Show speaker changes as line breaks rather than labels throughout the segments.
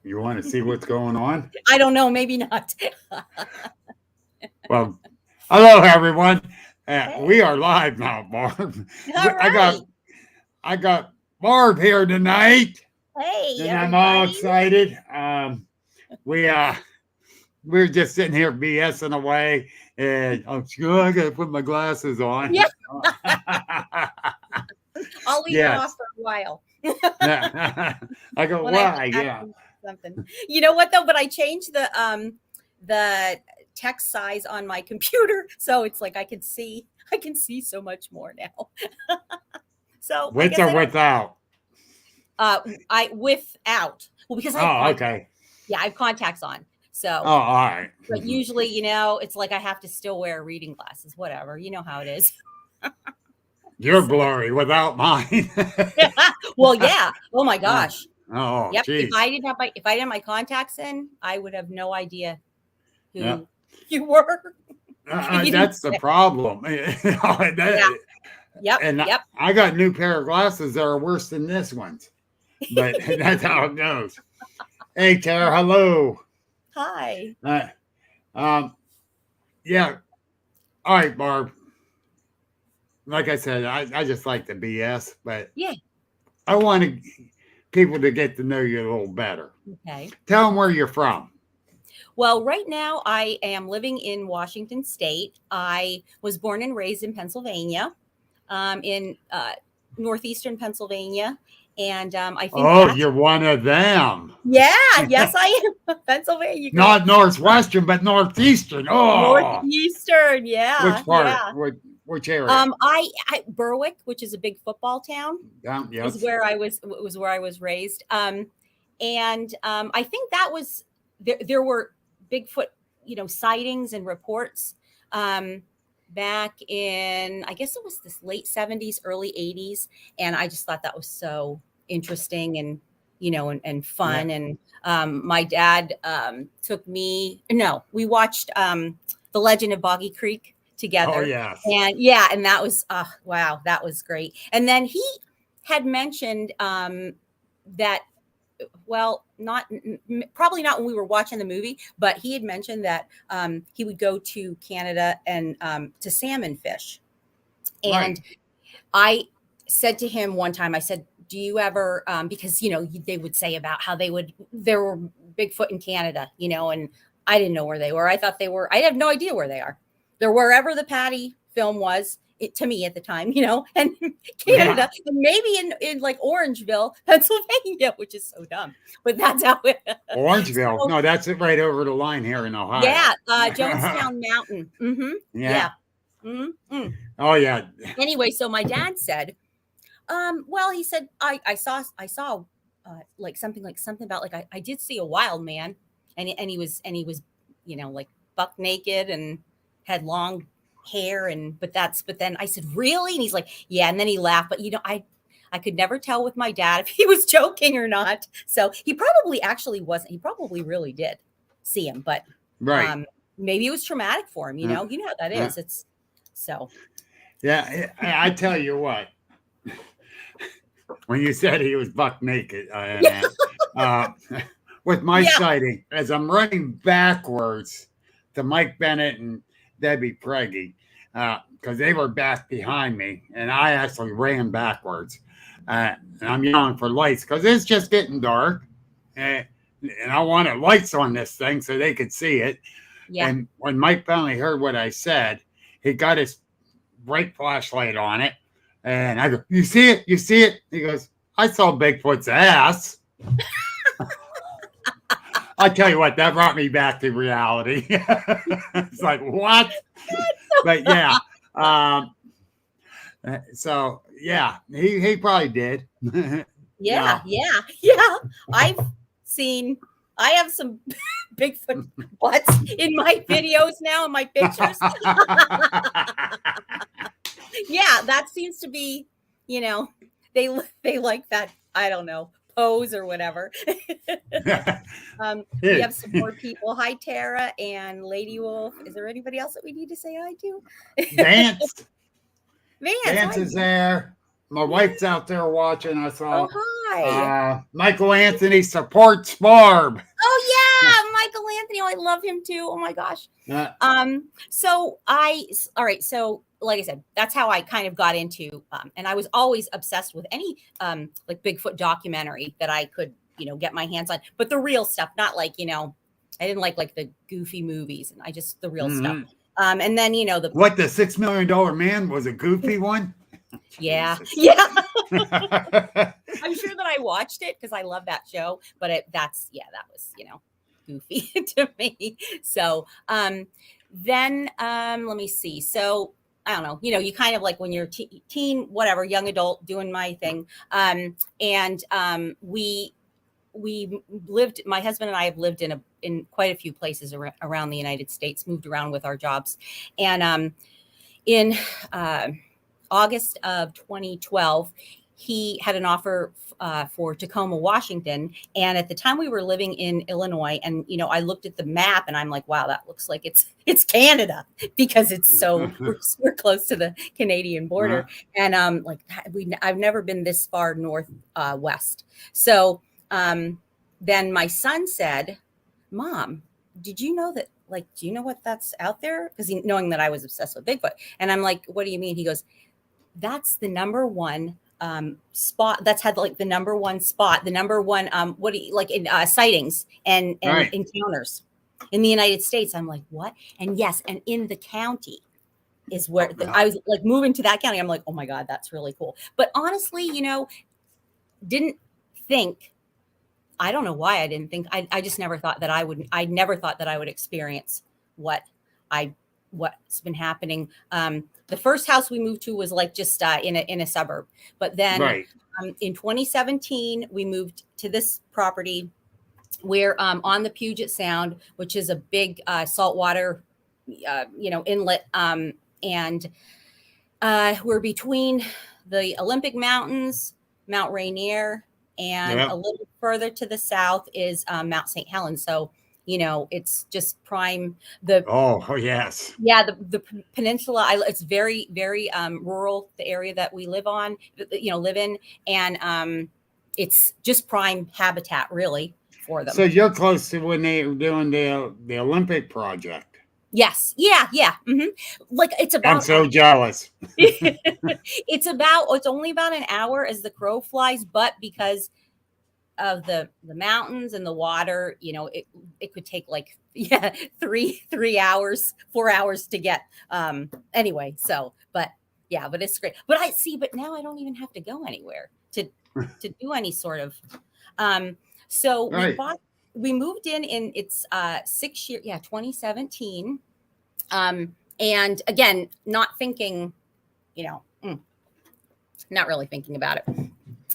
You want to see what's going on?
I don't know, maybe not.
Well, hello everyone. We
Hey,
are live now, Barb.
all
I got
right.
I got Barb here tonight,
Hey,
and I'm all
everybody.
excited. We we're just sitting here BSing away, and I'm sure I gotta put my glasses on.
Yeah, I'll leave them off
Yes.
for a while
I go,
when I have to
why? Yeah.
actually do something. You know what though? But I changed the text size on my computer, so it's like I can see so much more now. So I
With
guess
or
I don't.
without?
I without well because I have
Oh,
contacts.
okay.
Yeah, I have contacts on.
Oh,
So,
all right.
but usually, it's like I have to still wear reading glasses. Whatever, you know how it is.
You're
So.
blurry without mine.
Well, yeah. Oh my
Uh,
gosh.
oh,
Yep.
geez.
If I didn't have my contacts in, I would have no idea
Yeah.
who you were if you didn't
That's the
say.
problem.
Yeah. Yep.
And
Yep.
I got new pair of glasses that are worse than this ones, but that's how it goes. Hey, Tara, hello.
Hi.
Uh, um, yeah. All right, Barb. Like I said, I just like the BS, but
Yeah.
I wanted people to get to know you a little better.
Okay.
Tell them where you're from.
Well, right now I am living in Washington State. I was born and raised in Pennsylvania, in northeastern Pennsylvania, and I think
Oh,
that's
you're one of them.
yeah. Yes, I am Pennsylvania girl.
Not Northwestern, but Northeastern. Oh,
Northeastern, yeah,
which part?
yeah.
Which area?
I Berwick, which is a big football town,
Down,
is
yes.
where I was raised. And I think that was there. There were Bigfoot, sightings and reports back in I guess it was this late '70s, early '80s, and I just thought that was so interesting and and
Yeah.
fun. And my dad took me. No, we watched The Legend of Boggy Creek
Oh,
together,
yes.
and yeah, and that was wow, that was great. And then he had mentioned that well, not probably not when we were watching the movie, but he had mentioned that he would go to Canada and to salmon fish.
Right.
And I said to him one time, I said, "Do you ever?" Because they would say about how there were Bigfoot in Canada, and I didn't know where they were. I thought they were. I have no idea where they are. They're wherever the Patty film was. To me at the time, and
Yeah.
Canada, and maybe in like Orangeville, Pennsylvania, which is so dumb, but that's how it.
Orangeville.
So
No, that's it right over the line here in
yeah,
Ohio.
Jonestown Mountain.
Yeah.
Yeah. hmm
Oh, yeah.
Anyway, so my dad said, well, he said I saw like something about like I did see a wild man, and he was like buck naked and had long hair, and but then I said really, and he's like yeah, and then he laughed, but I could never tell with my dad if he was joking or not. So he probably actually wasn't. He probably really did see him, but
Right.
um maybe it was traumatic for him.
Uh,
You know how that
uh,
is. It's so
yeah. I tell you what, when you said he was buck naked,
yeah,
uh, with my
yeah,
sighting, as I'm running backwards to Mike Bennett and Debbie Preggy, because they were back behind me, and I actually ran backwards. And I'm yelling for lights because it's just getting dark, and, and I wanted lights on this thing so they could see it.
yeah.
And when Mike finally heard what I said, he got his bright flashlight on it, and I go, "You see it? You see it?" He goes, "I saw Bigfoot's ass." I tell you what, that brought me back to reality. It's like what? But yeah, um, so yeah, he probably did.
Yeah,
No,
yeah, yeah. I've seen I have some Bigfoot butts in my videos now in my pictures. Yeah, that seems to be, you know, they they like that, I don't know, pose or whatever. We have some more people. Hi Tara and Lady Wolf. Is there anybody else that we need to say hi to?
Vance,
Vance,
Vance
hi.
is there. My wife's out there watching. I
Oh,
saw
hi.
Michael Anthony supports Barb.
Oh yeah, Michael Anthony. Oh, I love him too. Oh my gosh.
Uh,
All right. So, like I said, that's how I kind of got into, and I was always obsessed with any like Bigfoot documentary that I could, get my hands on, but the real stuff, not like, I didn't like the goofy movies, and I just the real stuff. And then
what, the $6 million man was a goofy one?
yeah,
Jesus.
yeah. I'm sure that I watched it because I love that show, but that was, goofy to me. So then let me see. So I don't know, you kind of like when you're teen, whatever, young adult doing my thing. And we lived, my husband and I have lived in quite a few places around the United States, moved around with our jobs. And in August of 2012, he had an offer for Tacoma, Washington. And at the time we were living in Illinois, and, I looked at the map and I'm like, wow, that looks like it's Canada, because it's so we're close to the Canadian border. And I've never been this far north west. So then my son said, Mom, did you know that, do you know what that's out there? Because knowing that I was obsessed with Bigfoot. And I'm like, what do you mean? He goes, that's the number one spot that's had the number one spot, the number one what do you like in sightings and
right.
encounters in the United States. I'm like, what? And yes, and in the county is where I was like moving to that county. I'm like, oh my God, that's really cool. But honestly, didn't think, I don't know why I didn't think, I just never thought that I never thought that I would experience what's been happening. The first house we moved to was just in a suburb, but then in 2017 we moved to this property where on the Puget Sound, which is a big saltwater inlet, and we're between the Olympic Mountains, Mount Rainier, and a little further to the south is Mount St. Helens. So it's just prime.
Yes.
Yeah, the peninsula. It's very, very rural. The area that we live in, and it's just prime habitat really for them.
So you're close to when they were doing the Olympic project.
Yes. Yeah. Yeah. Mm-hmm. It's about.
I'm so jealous.
It's only about an hour as the crow flies, but because of the mountains and the water, it could take 3 hours, 4 hours to get anyway. So, but it's great. But now I don't even have to go anywhere to do any sort of so we moved in it's 6 year 2017, and again, not thinking, not really thinking about it.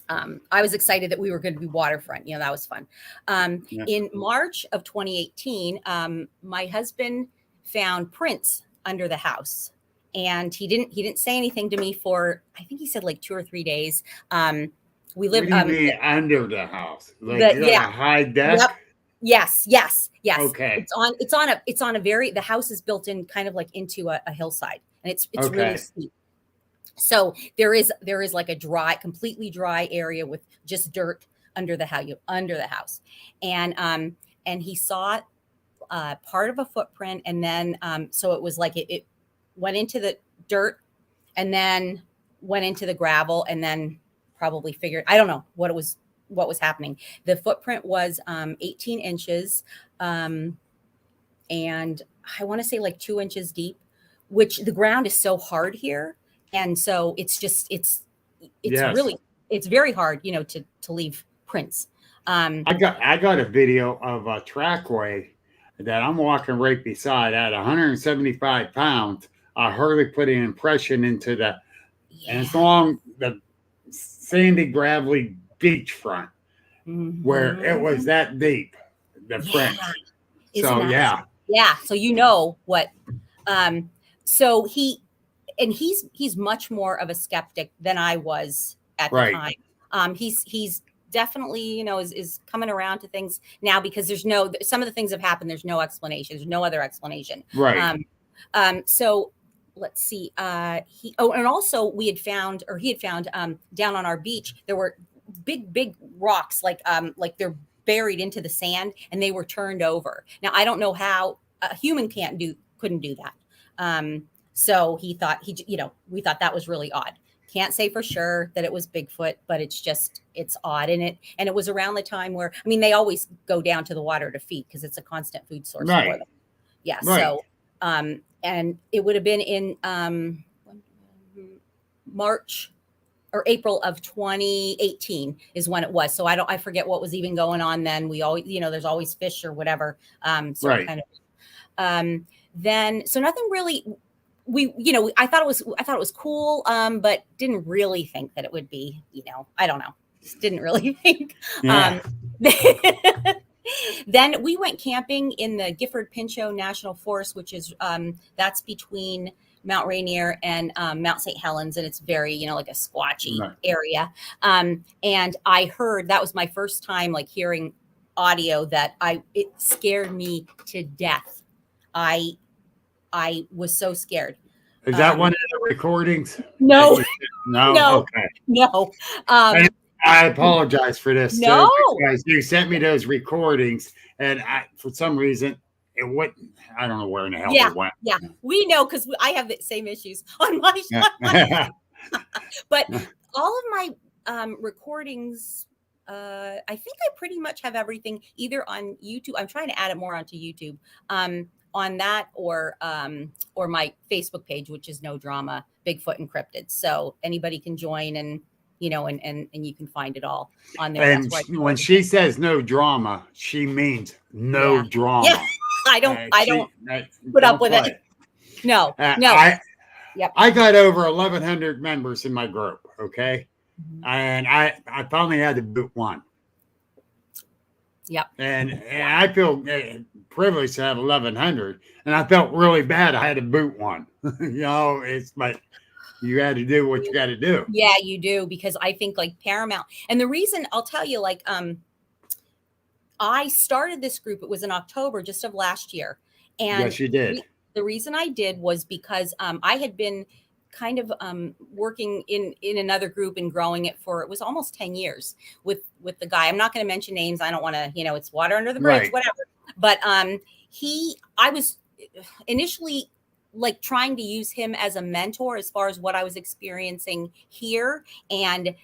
I was excited that we were going to be waterfront. That was fun. In March of 2018, my husband found prints under the house, and he didn't say anything to me for, I think he said 2 or 3 days. We lived
under the house, a high deck.
Yep. Yes.
Okay.
It's on a very, the house is built in kind of into a hillside, and it's really steep. So there is a completely dry area with just dirt under the house. And he saw part of a footprint, and then so it was it went into the dirt and then went into the gravel, and then probably figured, I don't know what was happening. The footprint was 18 inches, and I want to say 2 inches deep, which the ground is so hard here. And so it's really, it's very hard, to leave prints.
I got a video of a trackway that I'm walking right beside at 175 pounds. I hardly put an impression into and it's along the sandy, gravelly beachfront where it was that deep, the print. So,
Yeah. So what, so he's much more of a skeptic than I was at the time. He's definitely, is coming around to things now, because some of the things have happened. There's no explanation. There's no other explanation.
Right.
So let's see, and also we had found, or he had found, down on our beach, there were big rocks, like they're buried into the sand, and they were turned over. Now I don't know how a human couldn't do that. So he thought we thought that was really odd. Can't say for sure that it was Bigfoot, but it's odd. And it was around the time where, I mean, they always go down to the water to feed because it's a constant food source
Right.
for them. Yeah.
Right.
So, and it would have been in March or April of 2018 is when it was. So I forget what was even going on then. We always, there's always fish or whatever. So
Right.
kind of, then, so nothing really, I thought it was cool, but didn't really think that it would be, I don't know, just didn't really think.
Yeah.
Then we went camping in the Gifford Pinchot National Forest, which is, that's between Mount Rainier and Mount St. Helens. And it's very, like a squatchy
Right.
area. And I heard, that was my first time like hearing audio that it scared me to death. I was so scared.
Is that one of the recordings?
No,
No.
No.
Okay.
no.
I apologize for this.
No.
Too, because you sent me those recordings, and for some reason it wouldn't. I don't know where in the hell
Yeah,
it went.
yeah, we know because I have the same issues on my. But all of my recordings, I think I pretty much have everything either on YouTube. I'm trying to add it more onto YouTube. On that or my Facebook page, which is No Drama Bigfoot Encrypted. So anybody can join and and you can find it all on there.
And when she says no drama, she means no drama.
Yeah. I don't put up with it. No. Yep.
I got over 1,100 members in my group. Okay.
Mm-hmm.
And I finally had to boot one.
Yep.
And I feel privileged to have 1,100, and I felt really bad. I had to boot one. It's like you got to do what you got to do.
Yeah, you do, because I think like Paramount, and the reason I'll tell you, like, I started this group. It was in October just of last year, and
yes, you did.
The reason I did was because I had been kind of working in another group and growing it it was almost 10 years with the guy. I'm not going to mention names. I don't want to, it's water under the bridge, right. Whatever. But I was initially like trying to use him as a mentor as far as what I was experiencing here. And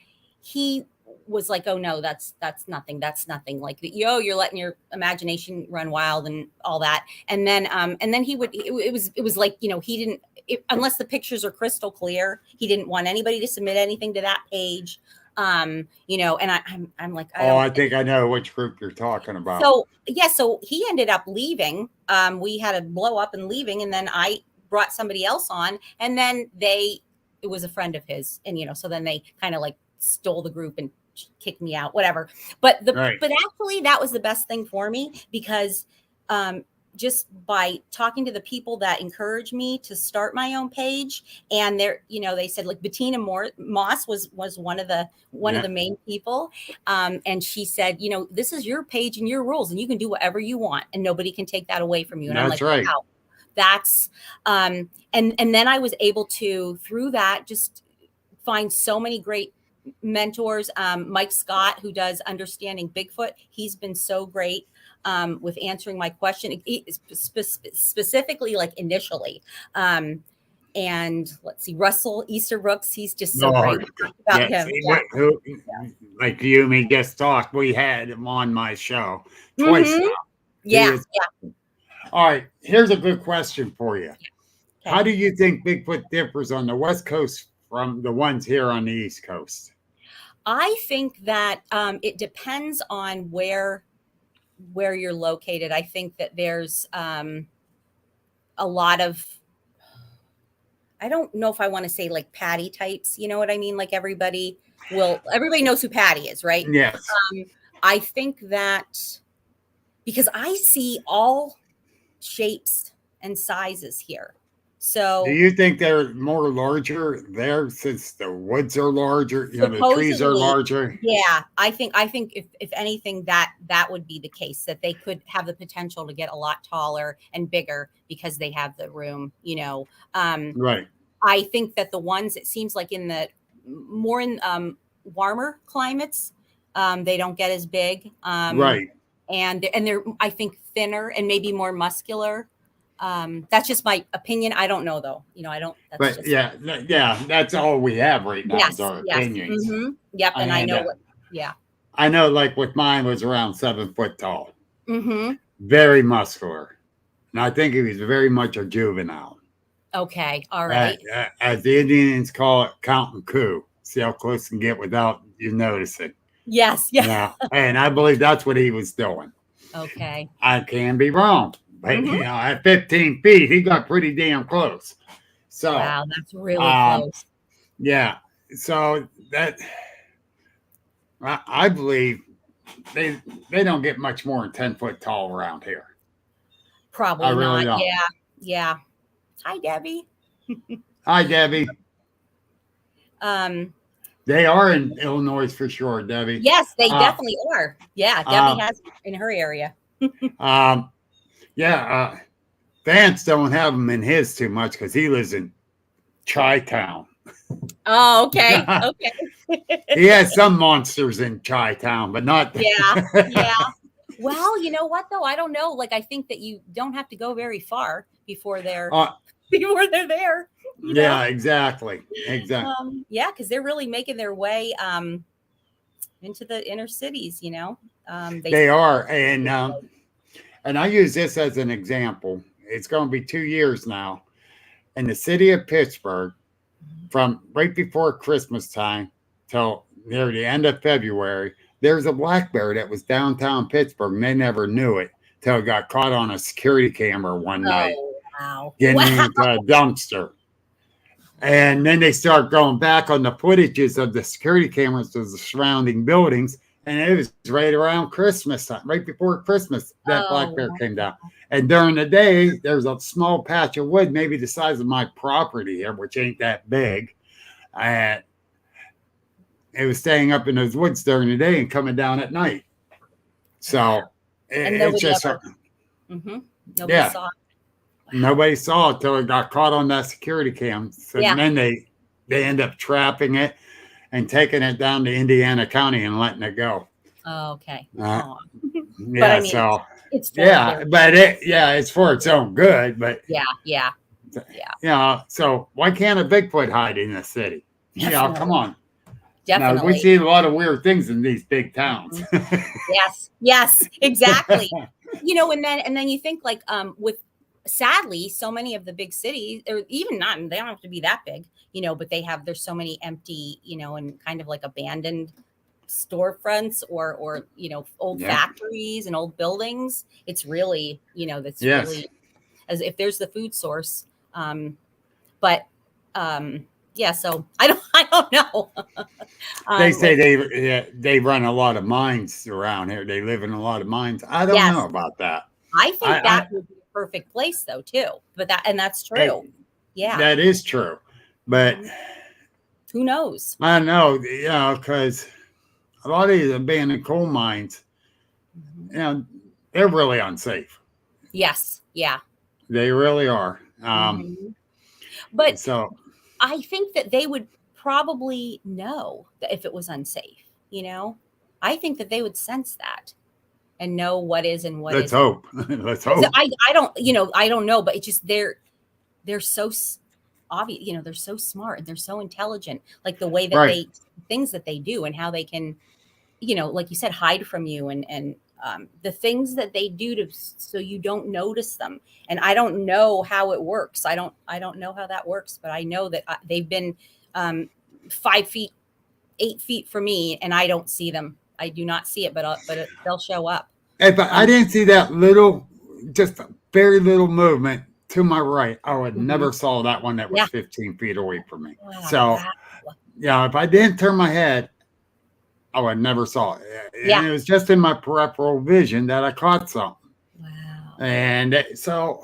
he was like, oh no, that's nothing. That's nothing. Like, you're letting your imagination run wild and all that. And then it was like, he didn't, unless the pictures are crystal clear, he didn't want anybody to submit anything to that page. And I'm like,
I think I know which group you're talking about.
So he ended up leaving. We had a blow up and leaving. And then I brought somebody else on, and then it was a friend of his. And, so then they kind of like stole the group and kicked me out, whatever. But actually that was the best thing for me, because just by talking to the people that encouraged me to start my own page, and they said, like, Bettina Moss was one of the main people, and she said, this is your page and your rules, and you can do whatever you want, and nobody can take that away from you. And
that's
I'm like,
right.
wow, that's and then I was able to, through that, just find so many great mentors. Mike Scott, who does Understanding Bigfoot, he's been so great with answering my question, specifically like initially. And let's see, Russell Easterbrooks, he's just so great. About him.
Like you and me just talked, we had him on my show twice now.
Yeah.
All right, here's a good question for you.
Okay.
How do you think Bigfoot differs on the West Coast from the ones here on the East Coast?
I think that it depends on where you're located. I think that there's a lot of, I don't know if I want to say like Patty types, you know what I mean? Like everybody knows who Patty is, right?
Yes.
I think that because I see all shapes and sizes here.
Do
So
you think they're more larger there since the woods are larger? The trees are
supposedly,
larger.
yeah, I think if anything, that would be the case, that they could have the potential to get a lot taller and bigger because they have the room.
Right,
I think that the ones, it seems like in the more in warmer climates, they don't get as big,
right.
and they're, I think, thinner and maybe more muscular. That's just my opinion. I don't know though. I don't. That's
But
just
yeah, yeah, that's all we have right now is
yes,
our
yes,
opinions.
yep. And I
And
know what. Yeah.
I know, like with mine, was around 7 foot tall,
Mm-hmm.
very muscular, and I think he was very much a juvenile.
Okay. All right.
As the Indians call it, count and coup. See how close you can get without you noticing.
Yes. Yeah.
Yeah, and I believe that's what he was doing.
Okay.
I can be wrong, but
Mm-hmm.
at 15 feet, he got pretty damn close. So,
Wow, that's really
um,
close.
yeah, so that I believe they they don't get much more than 10 foot tall around here. I
Probably
really
not.
don't.
Yeah. Yeah. Hi, Debbie.
Hi, Debbie.
Um,
They are in Illinois for sure, Debbie.
yes, they
Uh,
definitely are. Yeah, Debbie
um,
has in her area.
um, yeah, Vance don't have him in his too much because he lives in Chi Town.
Oh, okay.
He
Okay.
has some monsters in Chi Town, but not.
Yeah. Yeah. Well, you know what though? I don't know. Like, I think that you don't have to go very far before they're
uh,
before they're there. You know.
yeah, exactly, exactly.
Yeah, because they're really making their way into the inner cities. They.
They are, and I use this as an example. It's going to be 2 years now in the city of Pittsburgh, from right before Christmas time till near the end of February. There's a black bear that was downtown Pittsburgh, and they never knew it till it got caught on a security camera one night
Oh wow!
getting
Wow!
into a dumpster. And then they start going back on the footages of the security cameras of the surrounding buildings. And it was right around Christmas time, right before Christmas, that black bear
Oh,
came down. And during the day, there's a small patch of wood, maybe the size of my property here, which ain't that big. And it was staying up in those woods during the day and coming down at night. So
and
it's
nobody
just,
ever. Mm-hmm. Nobody
yeah,
saw it.
nobody saw it till it got caught on that security cam. So
Yeah.
then they end up trapping it and taking it down to Indiana County and letting it go.
Oh, okay.
Yeah,
But I mean,
so
it's for
yeah,
their.
but it's for its own good. But
Yeah.
so why can't a Bigfoot hide in the city?
Definitely.
Come on. Now, we
Definitely.
see a lot of weird things in these big towns.
Yes, exactly. And then you think like with sadly so many of the big cities, or even not, they don't have to be that big, but there's so many empty, and kind of like abandoned storefronts or old
Yeah.
factories and old buildings. It's really, that's
Yes.
really, as if there's the food source. But yeah, so I don't know.
They say they run a lot of mines around here. They live in a lot of mines. I don't know about that.
I think that would be a perfect place though too. But that's true. Yeah.
That is true. But
who knows?
I know, because a lot of these abandoned coal mines, they're really unsafe.
Yes. Yeah.
They really are.
But
so
I think that they would probably know that if it was unsafe, I think that they would sense that and know what is and what
let's
isn't.
hope. Let's hope.
I don't know, but it's just they're so obvious, they're so smart and they're so intelligent, like the way that things that they do and how they can, like you said, hide from you and the things that they do so you don't notice them. And I don't know how it works. I don't know how that works, but I know that they've been 5 feet, 8 feet from me, and I don't see them. I do not see it, but they'll show up.
If I didn't see that just a very little movement to my right, I would never saw that one that was 15 feet away from me. Wow. So, if I didn't turn my head, I would never saw it. And it was just in my peripheral vision that I caught something.
Wow.
And so,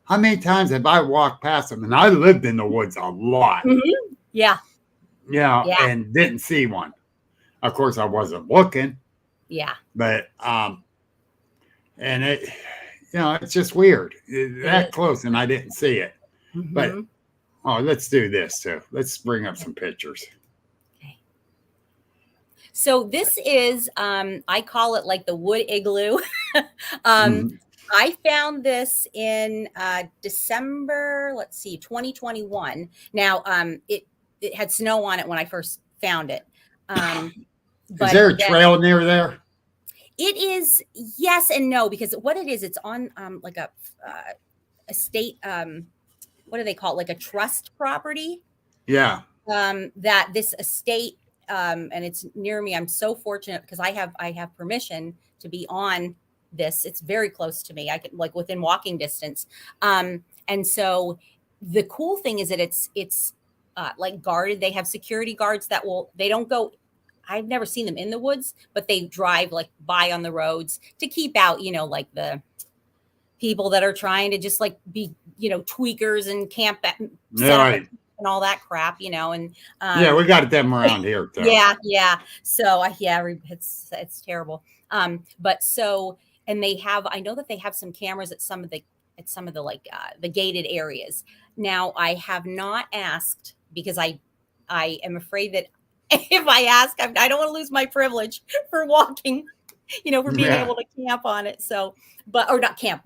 how many times have I walked past them? And I lived in the woods a lot,
Yeah. Yeah.
and didn't see one. Of course, I wasn't looking,
Yeah.
but and it's just weird. That
It
close, and I didn't see it.
is.
But let's do this too. Let's bring up some pictures.
Okay. So this is, I call it like the wood igloo. I found this in December, 2021. Now, it had snow on it when I first found it.
Is there a trail near there?
It is yes and no, because what it is, it's on like a state, what do they call it? Like a trust property.
Yeah.
That this estate, and it's near me. I'm so fortunate because I have permission to be on this. It's very close to me. I can, like, within walking distance. And so the cool thing is that it's like guarded. They have security guards they don't go. I've never seen them in the woods, but they drive like by on the roads to keep out, like the people that are trying to just like be, tweakers and camp and all that crap, and
we got them around here too.
Yeah. So it's terrible. But so, and I know that they have some cameras at some of the like the gated areas. Now I have not asked because I am afraid that if I ask, I don't want to lose my privilege for walking, for being able to camp on it. So, or not camp,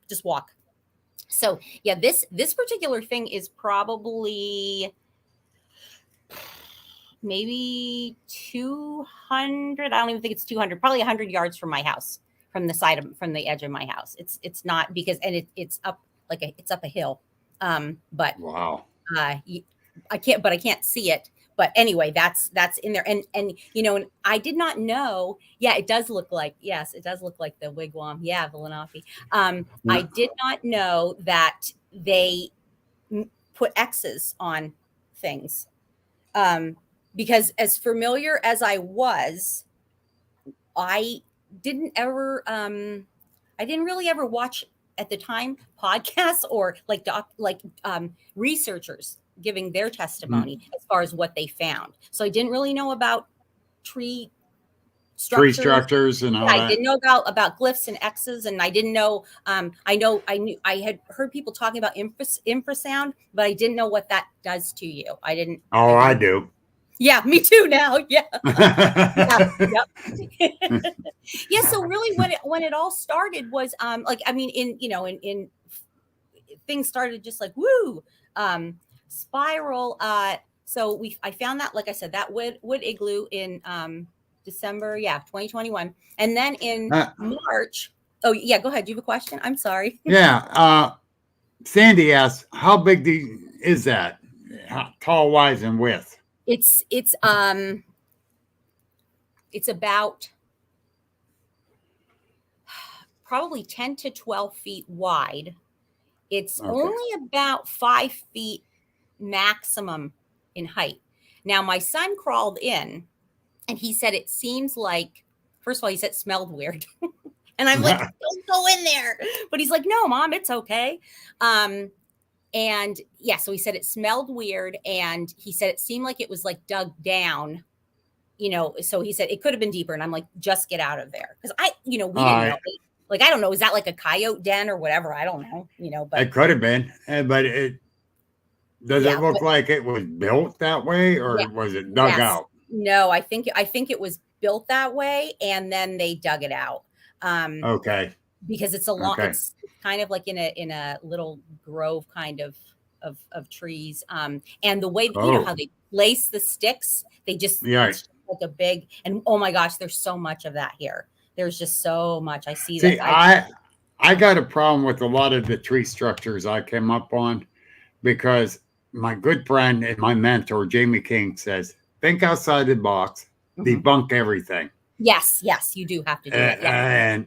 just walk. So yeah, this particular thing is probably maybe 200. I don't even think it's 200, probably 100 yards from my house, from the edge of my house. It's not because, and it's up it's up a hill. But
wow.
I can't see it. But anyway, that's in there. And and I did not know. Yeah, it does look like the wigwam. Yeah, the Lenape. I did not know that they put X's on things. Because as familiar as I was, I didn't really ever watch at the time podcasts or researchers giving their testimony as far as what they found. So I didn't really know about tree structures and all that. I didn't know about glyphs and X's, and I didn't know. I had heard people talking about infrasound, but I didn't know what that does to you. I didn't.
Oh, I do.
Yeah, me too now. Yeah. Yeah. So really, when it all started was in things started just like woo. Spiral. So I found that, like I said, that wood igloo in December, 2021, and then in March. Oh yeah, go ahead. Do you have a question? I'm sorry.
Yeah. Sandy asks, how big is that? How tall, wise, and width?
It's about probably 10 to 12 feet wide. It's only about 5 feet maximum in height. Now, my son crawled in and he said it seems like, first of all, he said it smelled weird. And I'm like, don't go in there. But he's like, no, Mom, it's okay. And yeah, so he said it smelled weird. And he said it seemed like it was like dug down, so he said it could have been deeper. And I'm like, just get out of there. Because we didn't know. Like, I don't know. Is that like a coyote den or whatever? I don't know, but
it could have been. But does it look like it was built that way, or was it dug out?
No, I think it was built that way, and then they dug it out.
Okay.
Because it's it's kind of like in a little grove kind of trees. And the way how they place the sticks, they just it's like a big, and oh my gosh, there's so much of that here. There's just so much. I see that.
I got a problem with a lot of the tree structures I came up on because my good friend and my mentor, Jamie King, says, think outside the box, debunk everything.
Yes, you do have to do it. Yeah.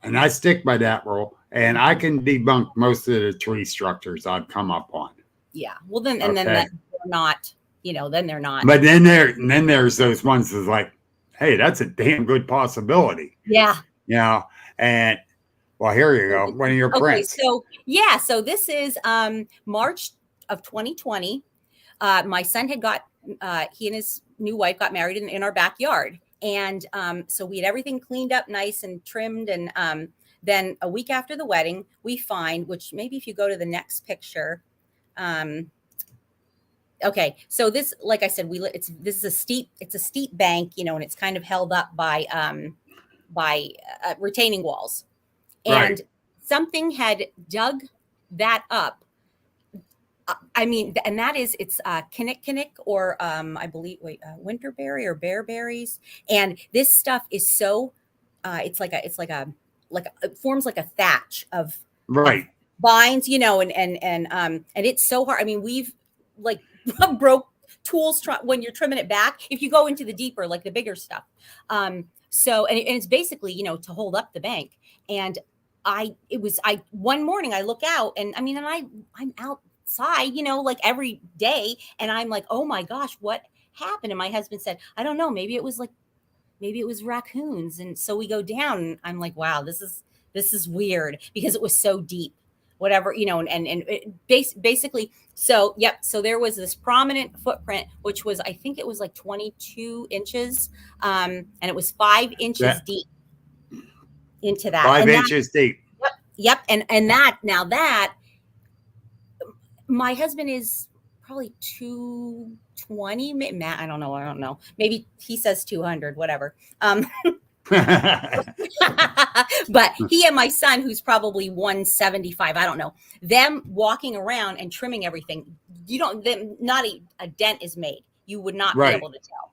And I stick by that rule. And I can debunk most of the tree structures I've come up on.
Yeah. Well, then they're not, then they're not.
But then there's those ones that's like, hey, that's a damn good possibility.
Yeah.
And Well, here you go. One of your
Okay,
prints.
so yeah, so this is March of 2020. My son had got he and his new wife got married in our backyard, and so we had everything cleaned up nice and trimmed, and then a week after the wedding, we find, which maybe if you go to the next picture. Okay, so this, like I said, this is a steep bank, you know, and it's kind of held up by retaining walls, and
Right.
something had dug that up. I mean, and that is, it's kinnick or I believe, winterberry or bearberries, and this stuff is so it forms like a thatch of
Right.
vines, you know, and it's so hard. I mean, we've like broke tools when you're trimming it back. If you go into the deeper, like the bigger stuff, so and it's basically, you know, to hold up the bank. And one morning I look out, and I mean, and I'm outside, you know, like every day, and I'm like, oh my gosh, what happened? And my husband said, I don't know, maybe it was raccoons. And so we go down, and I'm like, wow, this is weird, because it was so deep, whatever, you know, and it basically, so yep, so there was this prominent footprint, which was, I think it was like 22 inches, and it was 5 inches deep into that.
5 inches deep.
Yep. And that my husband is probably 220. Matt, I don't know. Maybe he says 200, whatever. But he and my son, who's probably 175, I don't know, them walking around and trimming everything, not a dent is made. You would not be able to tell,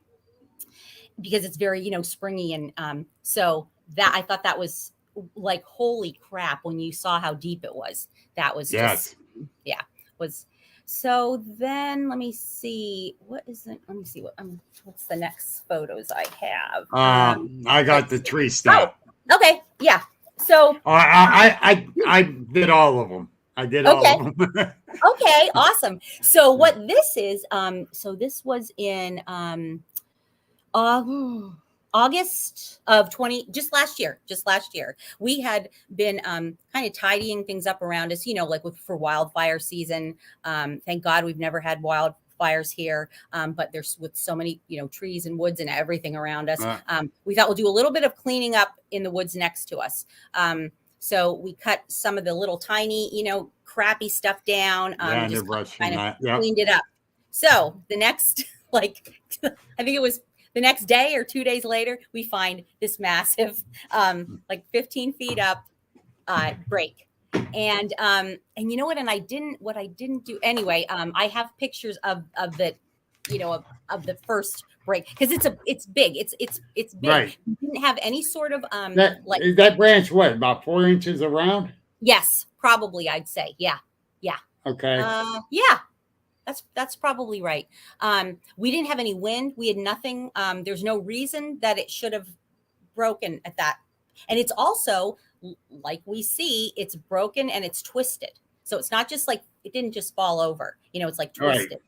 because it's very, you know, springy. And so that, I thought that was like, holy crap, when you saw how deep it was. That was just, yeah, was. So then let me see, what's the next photos I have.
I got the tree stuff.
Oh, okay, yeah. So
I did all of them. I did all of them.
Okay, awesome. So what this is, so this was in August of just last year. We had been kind of tidying things up around us, you know, like for wildfire season. Thank God we've never had wildfires here, but there's, with so many, you know, trees and woods and everything around us, we thought we'll do a little bit of cleaning up in the woods next to us. So we cut some of the little tiny, you know, crappy stuff down, just kind of cleaned it up. So the next, like, I think it was the next day or 2 days later, we find this massive, like 15 feet up, break. And you know what? And what I didn't do anyway. I have pictures of the, you know, of the first break, because it's big. It's big.
Right.
We didn't have any sort of
is that branch what, about 4 inches around?
Yes, probably, I'd say. Yeah.
Okay.
Yeah. That's probably right. We didn't have any wind. We had nothing. There's no reason that it should have broken at that. And it's also, like we see, it's broken and it's twisted. So it's not just like, it didn't just fall over. You know, it's like twisted.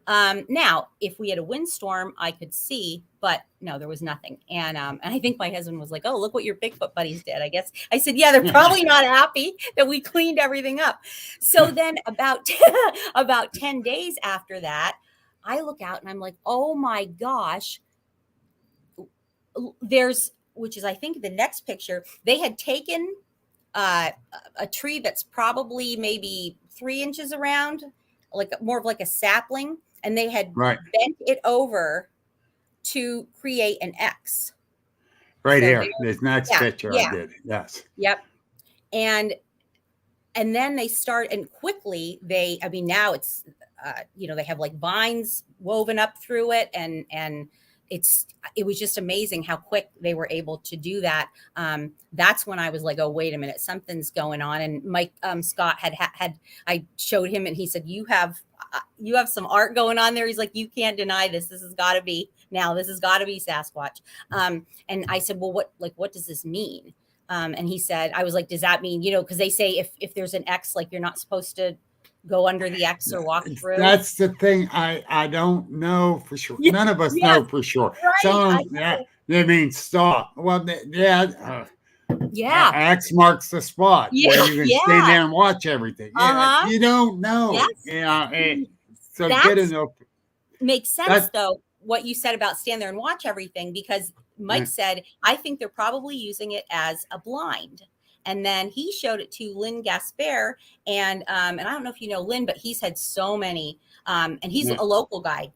Right. Now, if we had a windstorm, I could see, but no, there was nothing. And I think my husband was like, oh, look what your Bigfoot buddies did, I guess. I said, yeah, they're probably not happy that we cleaned everything up. So then about 10 days after that, I look out and I'm like, oh my gosh, which is, I think, the next picture, they had taken a tree that's probably maybe 3 inches around, like more of like a sapling, and they had bent it over to create an X.
Right, so here, this next picture I did. Yes.
Yep. And then they start, and quickly now it's, you know, they have like vines woven up through it, and it was just amazing how quick they were able to do that. That's when I was like, oh, wait a minute, something's going on. And Mike Scott had I showed him, and he said, you have some art going on there. He's like, you can't deny this. This has got to be Sasquatch. And I said, well, what does this mean? And he said, I was like, does that mean, you know, because they say if there's an X, like, you're not supposed to go under the X or walk through.
That's the thing. I don't know for sure. None of us know for sure.
Right,
Some they mean stop. Well,
Yeah.
X marks the spot where
Yeah.
you can stand
Yeah.
there and watch everything. Yeah,
Uh-huh.
you don't know.
Yes.
Yeah, so get
That's
enough.
makes sense
That
though, what you said about stand there and watch everything, because Mike said, I think they're probably using it as a blind. And then he showed it to Lynn Gasper. And I don't know if you know Lynn, but he's had so many, and he's
yeah,
a local guy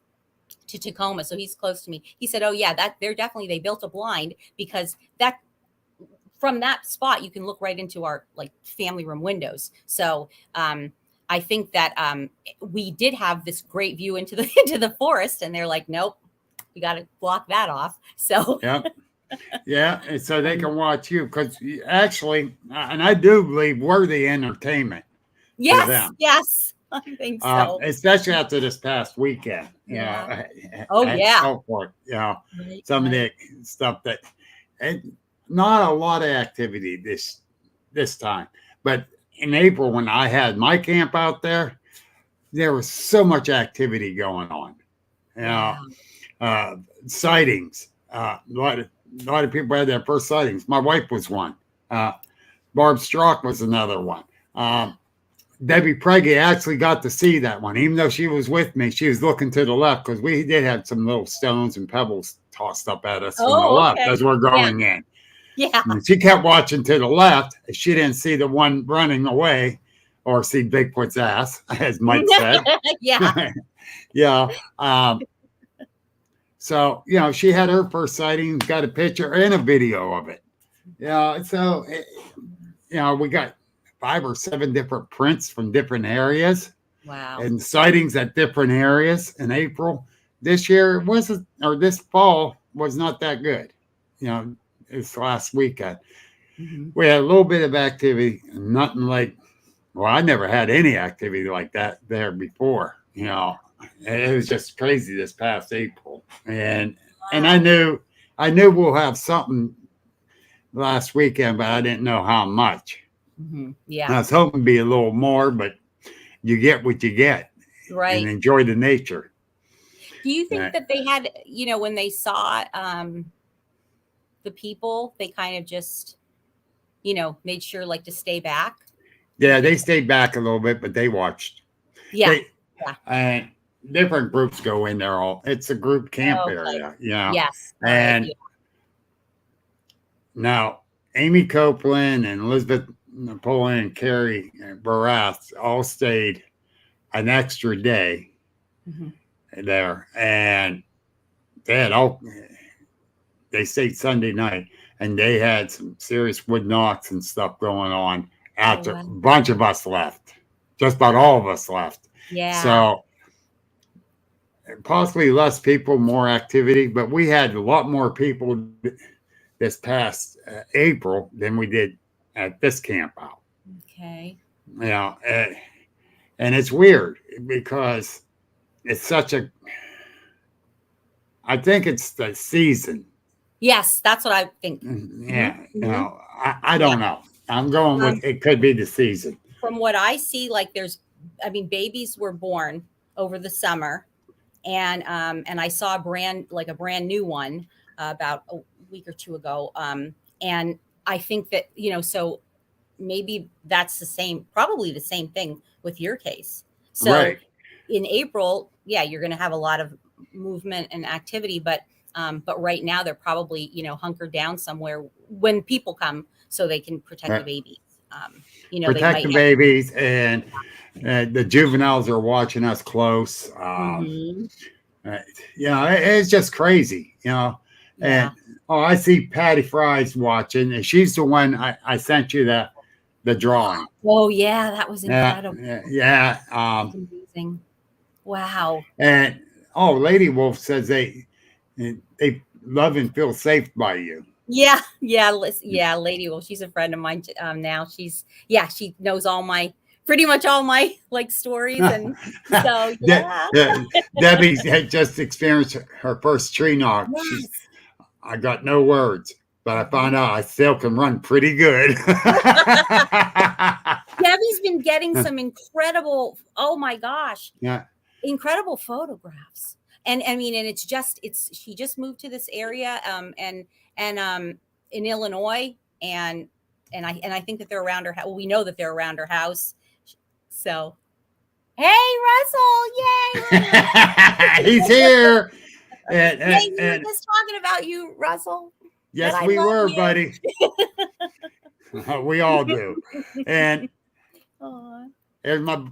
to Tacoma, so he's close to me. He said, oh yeah, that they built a blind because that from that spot you can look right into our like family room windows. So I think that we did have this great view into the into the forest, and they're like, nope, we got to block that off. So
yeah, yeah, and so they can watch you because actually, and I do believe we're the entertainment to
yes,
them.
yes, I think so.
Especially after this past weekend,
Yeah. Oh
and
yeah.
so forth.
Right,
Some of
right.
the stuff that, and not a lot of activity this time, but in April when I had my camp out there was so much activity going on. You know,
Wow.
uh, sightings. A lot of people had their first sightings. My wife was one. Uh, Barb was another one. Debbie Preggy actually got to see that one, even though she was with me. She was looking to the left because we did have some little stones and pebbles tossed up at us from the
Oh,
left
okay.
as we're
Yeah.
going in.
Yeah.
And she kept watching to the left. She didn't see the one running away or see Bigfoot's ass, as Mike said.
Yeah.
Yeah. So, she had her first sighting, got a picture and a video of it. Yeah. So, we got 5 or 7 different prints from different areas
Wow.
and sightings at different areas in April. This year wasn't, or this fall was not that good. This last weekend.
Mm-hmm.
We had a little bit of activity, nothing like, well, I never had any activity like that there before. It was just crazy this past April. And I knew we'll have something last weekend, but I didn't know how much.
Mm-hmm. Yeah.
I was hoping to be a little more, but you get what you get
Right.
and enjoy the nature.
Do you think that they had, when they saw the people, they kind of just, made sure like to stay back?
Yeah, they stayed back a little bit, but they watched.
Yeah.
And different groups go in there. It's a group camp area,
Yes.
And
right.
now Amy Copeland and Elizabeth Napoleon and Carrie Barath all stayed an extra day there, and they stayed Sunday night, and they had some serious wood knocks and stuff going on after a bunch of us left. Just about all of us left.
Yeah.
So possibly less people, more activity, but we had a lot more people this past April than we did at this camp out.
Okay.
And it's weird because it's such a, I think it's the season.
Yes, that's what I think.
Yeah. Mm-hmm. I don't know. I'm going with it could be the season.
From what I see, like babies were born over the summer, and I saw a brand new one about a week or two ago. And I think that, so maybe that's probably the same thing with your case. So
right.
In April, yeah, you're going to have a lot of movement and activity, but right now they're probably, hunkered down somewhere when people come so they can protect the babies.
Protect the babies, and the juveniles are watching us close. It's just crazy, And I see Patty Fry's watching, and she's the one I sent you the drawing.
Oh yeah, that was incredible.
Yeah.
Amazing. Wow.
And Lady Wolf says they love and feel safe by you.
Yeah. Lady Wolf, she's a friend of mine now. She knows pretty much all my like stories, and so
Debbie had just experienced her first tree knock.
Yes.
I got no words, but I found out I still can run pretty good.
Debbie's been getting some incredible, oh my gosh, incredible photographs. And I mean, and she just moved to this area, and in Illinois, and I think that they're around her house. Well, we know that they're around her house. So, hey, Russell! Yay!
He's here.
Hey, we were just talking about you, Russell.
Yes, we were, buddy. We all do. And there's my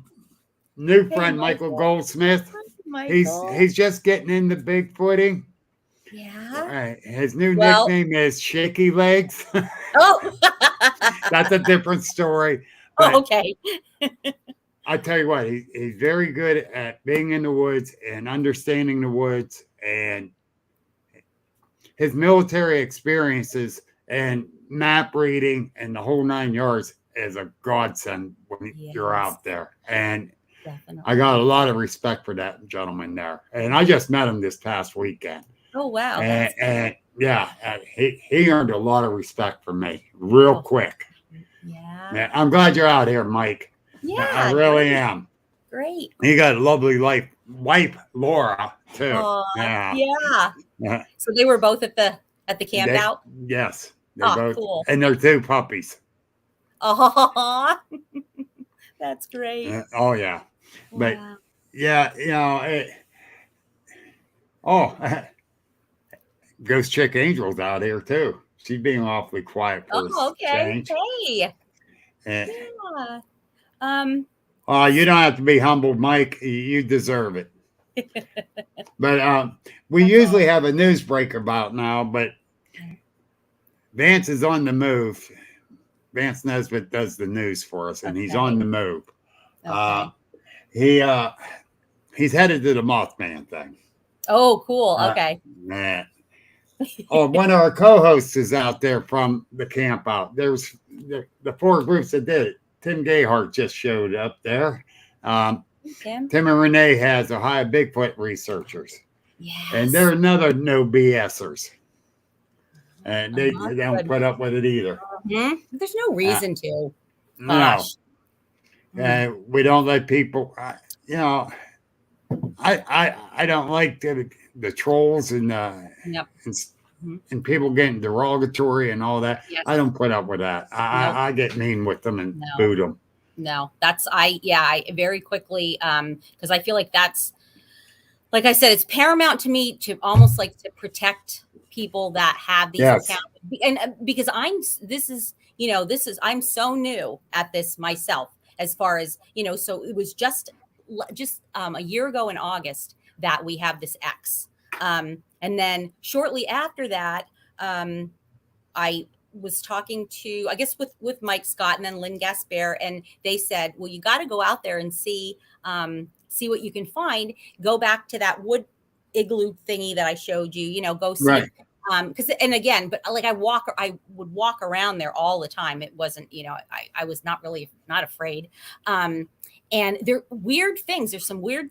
new friend, Michael Goldsmith. He's just getting into Bigfooting.
Yeah.
His new nickname is Shaky Legs.
Oh,
that's a different story.
Oh, okay.
I tell you what, he's very good at being in the woods and understanding the woods, and his military experiences and map reading and the whole 9 yards is a godsend when you're out there. And definitely. I got a lot of respect for that gentleman there. And I just met him this past weekend.
Oh, wow.
And yeah, he earned a lot of respect from me real quick. Yeah. I'm glad you're out here, Mike.
Yeah.
I really am.
Great.
He got a lovely wife, Laura, too.
Yeah. So they were both at the camp out?
Yes. They're both,
cool.
And they're 2 puppies.
Oh, that's great.
Oh, yeah. But, yeah, Ghost Chick Angel's out here, too. She's being awfully quiet for
okay.
change.
Hey.
Yeah. You don't have to be humbled, Mike. You deserve it. But we usually have a newsbreaker about now, but Vance is on the move. Vance Nesbitt does the news for us, and he's on the move. Okay. He's headed to the Mothman thing.
Oh, cool. Okay.
Man. One of our co-hosts is out there from the camp out. There's the 4 groups that did it. Tim Gayhart just showed up there. Tim and Renee has Ohio Bigfoot researchers. Yes. And they're another no BSers. And they don't put up with it either.
Mm-hmm. There's no reason to.
No. We don't let people, I don't like the trolls and and people getting derogatory and all that. Yes. I don't put up with that. I get mean with them and boot them.
No, I very quickly, because I feel like that's, like I said, it's paramount to me to almost like to protect people that have these accounts. And because I'm so new at this myself, as far as, so it was just a year ago in August that we have this X. And then shortly after that, I was talking to, I guess with Mike Scott and then Lynn Gaspar, and they said, well, you got to go out there and see what you can find. Go back to that wood igloo thingy that I showed you, go see. Right. Because, and again, but like I would walk around there all the time. It wasn't, I was not afraid. And there weird things. There's some weird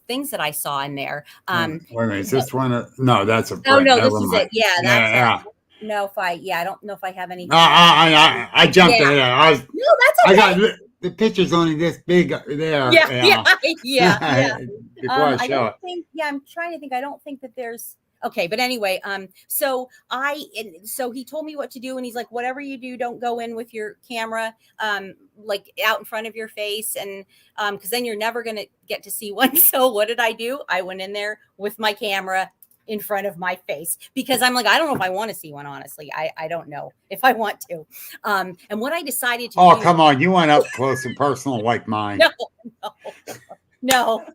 things that I saw in there.
Wait a minute, is this one? No, that's a friend.
Oh no, this is it. Yeah, that's it. No, I don't know if I have any.
I jumped ahead.
No, that's okay.
I got the picture's only this big there.
Yeah.
Before I show it.
I'm trying to think. I don't think that there's. Okay, but anyway, so he told me what to do, and he's like, whatever you do, don't go in with your camera, like out in front of your face, and because then you're never gonna get to see one. So what did I do? I went in there with my camera in front of my face because I'm like, I don't know if I want to see one. Honestly, I don't know if I want to. And what I decided to do.
Oh, come on, you went up close and personal like mine.
No.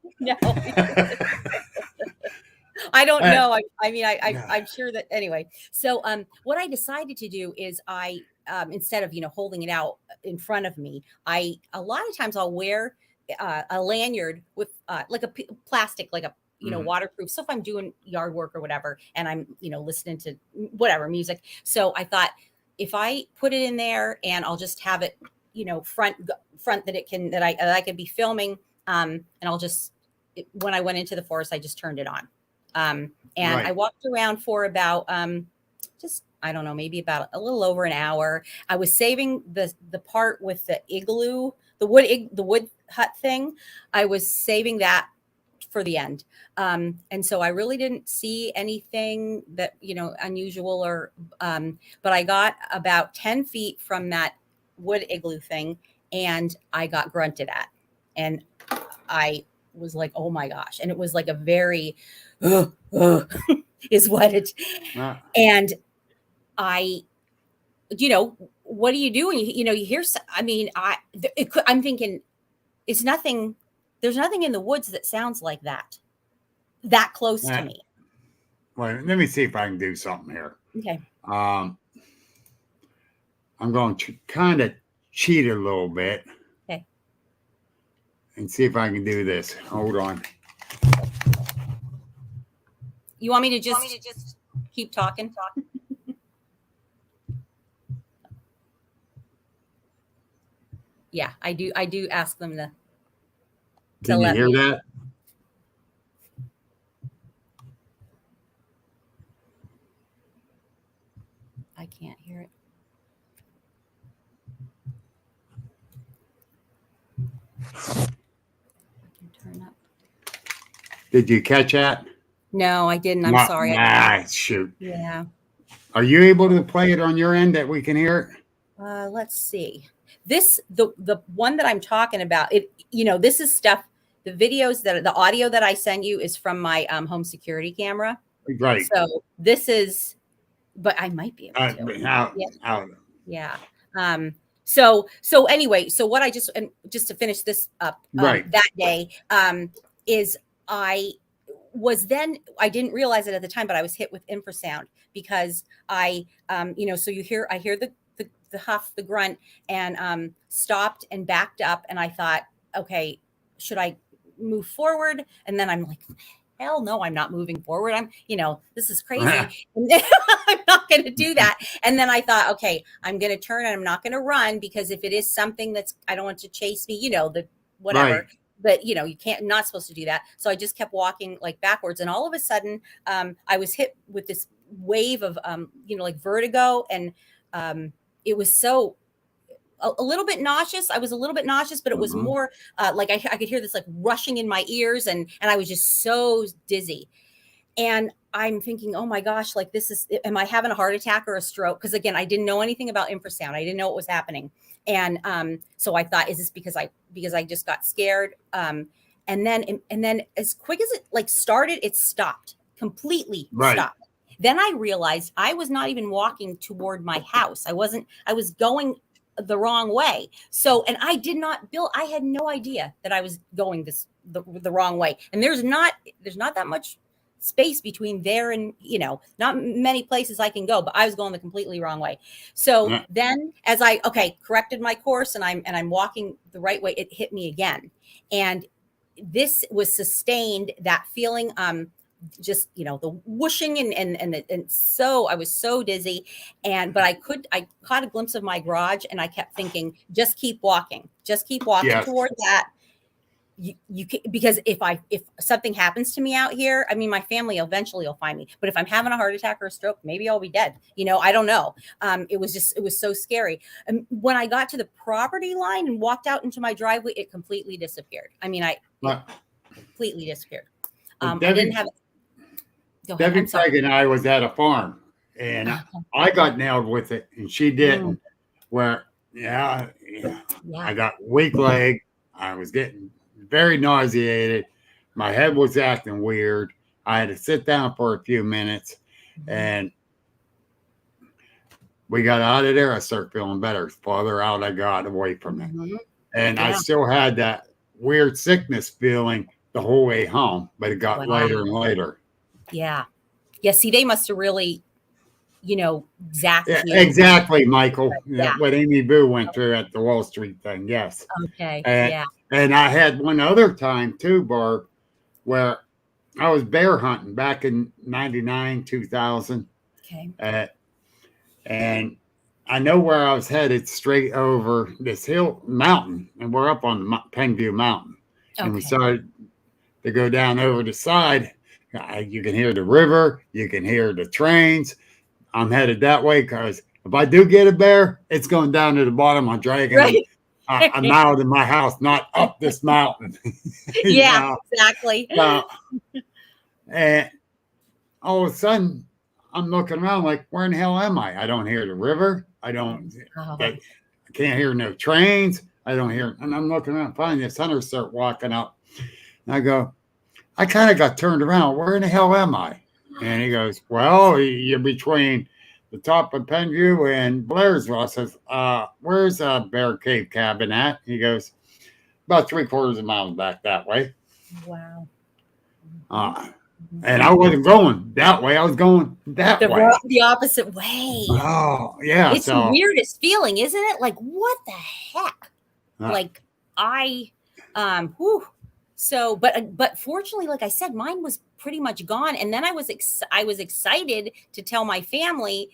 I don't know. I'm sure that anyway. So what I decided to do is I instead of holding it out in front of me, a lot of times I'll wear a lanyard with like a plastic, like a waterproof. So if I'm doing yard work or whatever, and I'm listening to whatever music, so I thought if I put it in there and I'll just have it front that I could be filming, and I'll just when I went into the forest, I just turned it on. And right. I walked around for about, I don't know, maybe about a little over an hour. I was saving the part with the igloo, the wood hut thing. I was saving that for the end. And so I really didn't see anything that, unusual or, but I got about 10 feet from that wood igloo thing and I got grunted at. And I was like, oh my gosh. And it was like a very, is what it, and I, what do you do when you hear, I mean, I'm thinking it's nothing. There's nothing in the woods that sounds like that close to me.
Well, let me see if I can do something here.
Okay.
I'm going to kind of cheat a little bit.
Okay.
And see if I can do this. Hold on.
You want me to just keep talking? Yeah, I do ask them to
Can you hear that?
I can't hear it. I can turn up.
Did you catch that?
No, I didn't. I'm sorry.
Shoot.
Yeah.
Are you able to play it on your end that we can hear it?
Let's see. The one that I'm talking about, this is stuff, the videos the audio that I send you is from my home security camera.
Right.
So this is, but I might be able to. Yeah. So anyway, so what I just to finish this up,
right.
That day, is I didn't realize it at the time, but I was hit with infrasound because I hear the huff, the grunt, and stopped and backed up. And I thought, okay, should I move forward? And then I'm like, hell no, I'm not moving forward. This is crazy. I'm not going to do that. And then I thought, okay, I'm going to turn and I'm not going to run because if it is something I don't want to chase me, the whatever. Right. But you not supposed to do that. So I just kept walking like backwards. And all of a sudden, I was hit with this wave of, like vertigo. And it was so a little bit nauseous. I was a little bit nauseous, but it was more like I could hear this like rushing in my ears and I was just so dizzy. And I'm thinking, oh my gosh, like am I having a heart attack or a stroke? Because again, I didn't know anything about infrasound. I didn't know what was happening. And so I thought, is this because I just got scared? And then as quick as it like started, it stopped completely. Right. Stopped. Then I realized I was not even walking toward my house. I was going the wrong way. So, and I had no idea that I was going the wrong way. And there's not that much space between there and, not many places I can go, but I was going the completely wrong way. So then as I corrected my course and I'm walking the right way, it hit me again. And this was sustained, that feeling, just the whooshing and so I was so dizzy but I caught a glimpse of my garage and I kept thinking, just keep walking toward that. You can, because if something happens to me out here, I mean, my family eventually will find me, but if I'm having a heart attack or a stroke, maybe I'll be dead. I don't know. It was so scary. And when I got to the property line and walked out into my driveway, it completely disappeared. I mean, it completely disappeared. I didn't have it.
Debbie Craig and I was at a farm and I got nailed with it and she didn't. Where, I got weak leg. I was getting very nauseated. My head was acting weird. I had to sit down for a few minutes and we got out of there. I started feeling better. Farther out I got away from it. And I still had that weird sickness feeling the whole way home, but it got later and later.
Yeah. See, they must have really, zapped you.
Exactly, Michael. What Amy Boo went through at the Wall Street thing. Yes.
Okay.
And I had one other time too, Barb, where I was bear hunting back in 99, 2000.
Okay.
And I know where I was headed, straight over this mountain, and we're up on the Penview Mountain. Okay. And we started to go down over the side. You can hear the river. You can hear the trains. I'm headed that way because if I do get a bear, it's going down to the bottom. I'm dragging them a mile to my house, not up this mountain.
Yeah, exactly.
And all of a sudden, I'm looking around like, where in the hell am I? I don't hear the river. I can't hear no trains. I don't hear, and I'm looking around, finally this hunter start walking up. And I go, I kind of got turned around. Where in the hell am I? And he goes, well, you're between the top of Penview and Blairsville. I says, where's Bear Cave Cabin at? He goes, about 3/4 of a mile back that way.
Wow.
And I wasn't going that way. I was going that way.
The opposite way.
Oh, yeah.
It's the weirdest feeling, isn't it? Like, what the heck? So, but fortunately, like I said, mine was pretty much gone. And then I was excited to tell my family,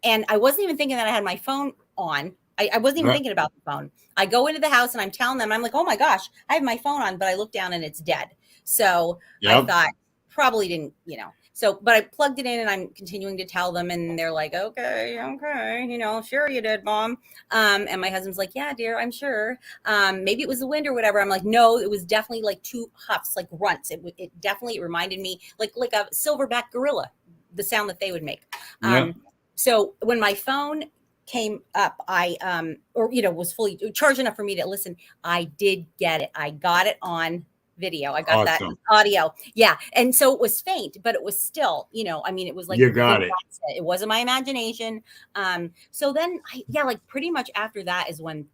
and I wasn't even thinking that I had my phone on. I wasn't even thinking about the phone. I go into the house and I'm telling them, I'm like, oh my gosh, I have my phone on, but I look down and it's dead. So I thought probably didn't, So, but I plugged it in and I'm continuing to tell them, and they're like, okay, sure you did, Mom. And my husband's like, yeah, dear, I'm sure. Maybe it was the wind or whatever. I'm like, no, it was definitely like 2 huffs, like grunts. It definitely reminded me like a silverback gorilla, the sound that they would make. So when my phone came up, I was fully charged enough for me to listen. I did get it. I got it on video. I got that audio. Yeah. And so it was faint, but it was still, it was like,
you got it.
It wasn't my imagination. So then like pretty much after that is when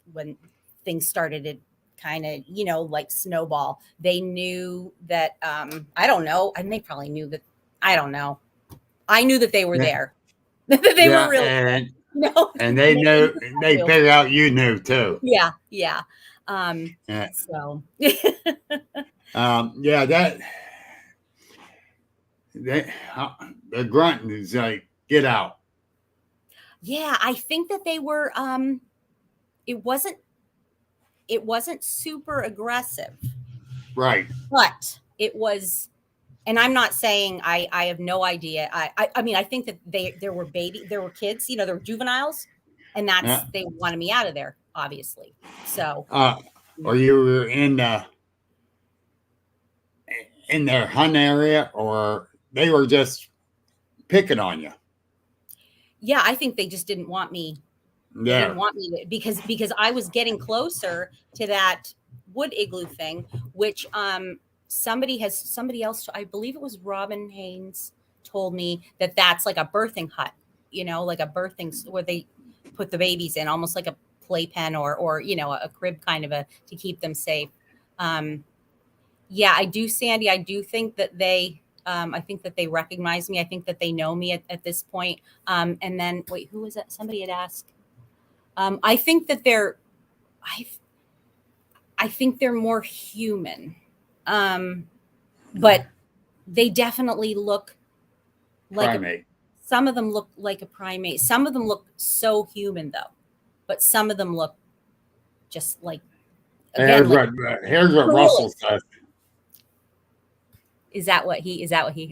things started to kind of, like snowball. They knew that, I don't know. And they probably knew that, I don't know. I knew that they were there. They were really,
and they knew, they figured out you knew too.
Yeah. So the grunting is like, get out. Yeah, I think that they were it wasn't super aggressive.
Right.
But it was, and I'm not saying I have no idea. I mean, I think that there were kids, there were juveniles, and they wanted me out of there, obviously. So
or you were in their hunt area, or they were just picking on you?
Yeah, I think they just didn't want me. Yeah. They didn't want me to, because I was getting closer to that wood igloo thing, which somebody else, I believe it was Robin Haynes, told me that that's like a birthing hut, like a birthing where they put the babies in, almost like a playpen or a crib kind of to keep them safe. Yeah, I do, Sandy. I do think that I think that they recognize me. I think that they know me at this point. And then wait, who was that? Somebody had asked. I think that I think they're more human. But they definitely look like
primate.
Some of them look like a primate. Some of them look so human though. But some of them look just like, again,
here's what Russell says.
Is that what he?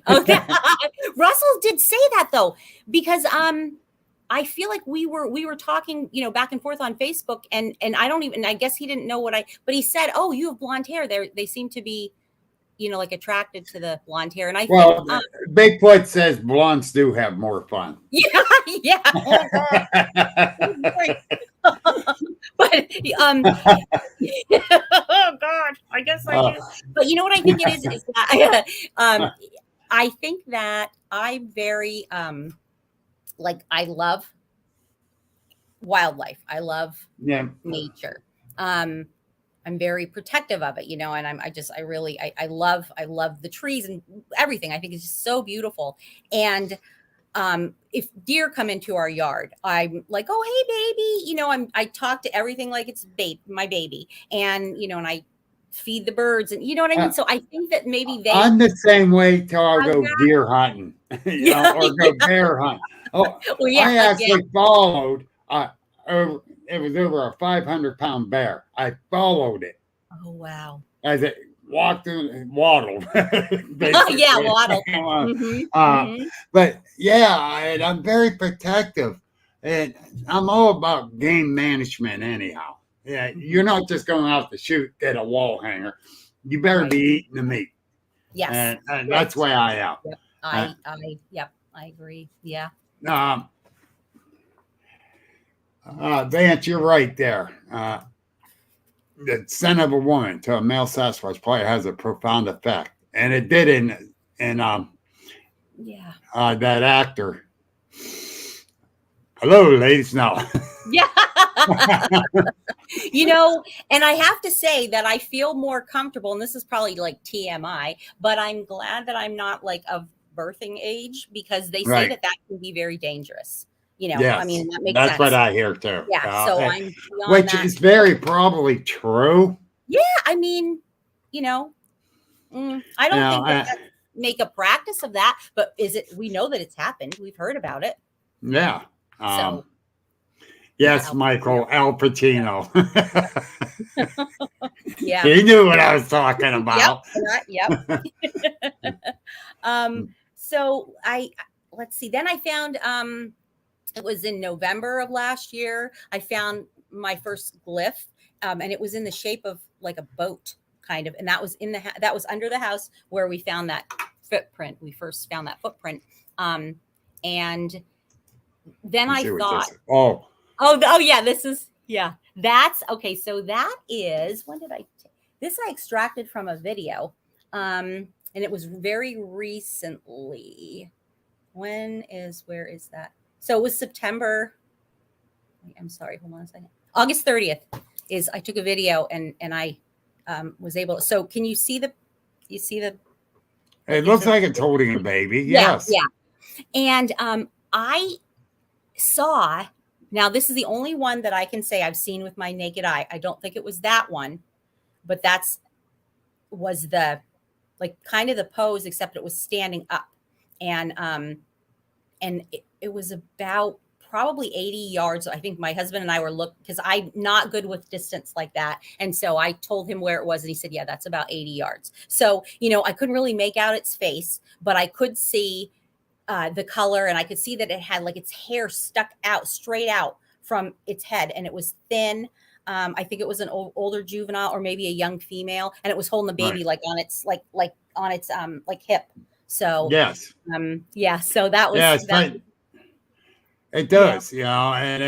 Okay. Russell did say that though, because I feel like we were talking, back and forth on Facebook, and I guess he didn't know but he said, "Oh, you have blonde hair." They seem to be, like attracted to the blonde hair. And I think
Bigfoot says blondes do have more fun.
Yeah. Oh, but oh God, I guess I do. But you know what I think it is that I think that I'm very I love wildlife. I love nature. I'm very protective of it, and I love the trees and everything. I think it's just so beautiful. And if deer come into our yard, I'm like, oh, hey, baby, I talk to everything like it's my baby, and and I feed the birds, and you know what I mean. So I think that maybe
I'm the same way till I go deer hunting, or go bear hunting. Oh, well, yeah, I actually followed. It was over a 500-pound bear. I followed it.
Oh wow!
As it walked and waddled.
Yeah, waddled.
But yeah, I'm very protective, and I'm all about game management anyhow. Yeah, you're
Mhm.
not just going out to shoot at a wall hanger. You better
Right.
be eating the meat,
Yes.
and that's
Right.
where I am.
Yep.
Uh,
Yep. I agree. Yeah.
um, Vance, you're right there. The scent of a woman to a male Sasquatch probably has a profound effect, and it did in
Yeah.
that actor. Hello, ladies. No.
Yeah. And I have to say that I feel more comfortable, and this is probably like TMI, but I'm glad that I'm not like of birthing age because they say
Right.
that can be very dangerous. I
Yes,
mean, that makes
that's what
sense.
I hear too.
Yeah. So I'm beyond
Which
that.
is very probably true.
Yeah. I mean, you know, I
You
don't
know,
think that make a practice of that, but we know that it's happened. We've heard about it.
yeah.
So, yeah.
Yes, Michael Al Pacino.
Yeah.
He knew what I was talking
Yep.
about.
Yep. um, so let's see. Then I found it was in November of last year. I found my first glyph, and it was in the shape of like a boat, kind of, and that was that was under the house where we found that footprint. We first found that footprint, and then I
See what
thought,
this. Oh,
oh yeah, this is yeah. That's okay. So that is when did I? This I extracted from a video, and it was very recently. Where is that? So it was September. I'm sorry, hold on a second. August 30th is I took a video and I was able. So can you see the
it
like it's
looks
a
like it's holding a baby.
yeah,
Yes.
yeah. And I saw now this is the only one that I can say I've seen with my naked eye. I don't think it was that one, but was the like kind of the pose, except it was standing up. And it was about probably 80 yards. I think my husband and I were looking because I'm not good with distance like that. And so I told him where it was and he said, yeah, that's about 80 yards. So, I couldn't really make out its face, but I could see the color and I could see that it had like its hair stuck out straight out from its head and it was thin. I think it was an older juvenile or maybe a young female, and it was holding the baby
Right.
like on its on its like hip. So
Yes.
yeah, so that was
Yes, but it
yeah.
does. And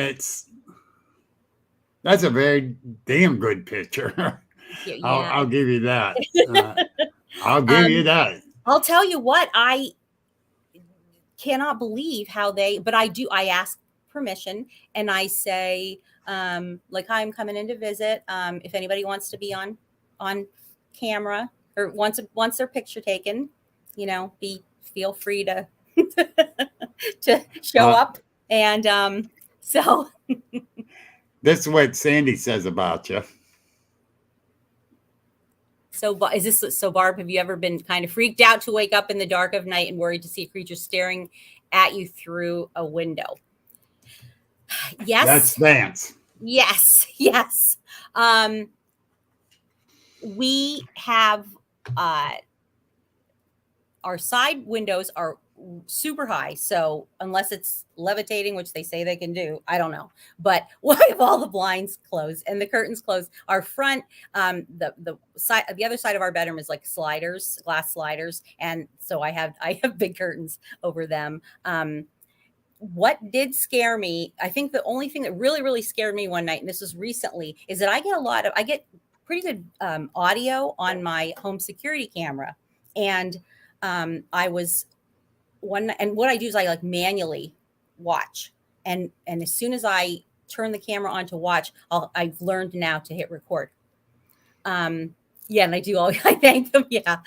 that's a very damn good picture.
Yeah.
I'll give you that. I'll give you that.
I'll tell you what, I cannot believe how but I ask permission and I say, like, hi, I'm coming in to visit. If anybody wants to be on camera or wants their picture taken, feel free to to show
Uh,
up. And so
this is what Sandy says about you.
so Barb, have you ever been kind of freaked out to wake up in the dark of night and worried to see a creature staring at you through a window? Yes.
That's Vance.
Yes. Yes. We have our side windows are super high. So unless it's levitating, which they say they can do, I don't know. But we have all the blinds closed and the curtains closed. Our front, the side, the other side of our bedroom is like sliders, glass sliders, and so I have big curtains over them. What did scare me? I think the only thing that really, really scared me one night, and this was recently, is that I get pretty good audio on my home security camera, and I was and what I do is I like manually watch, and as soon as I turn the camera on to watch, I've learned now to hit record. Yeah, and I do all I thank them. Yeah.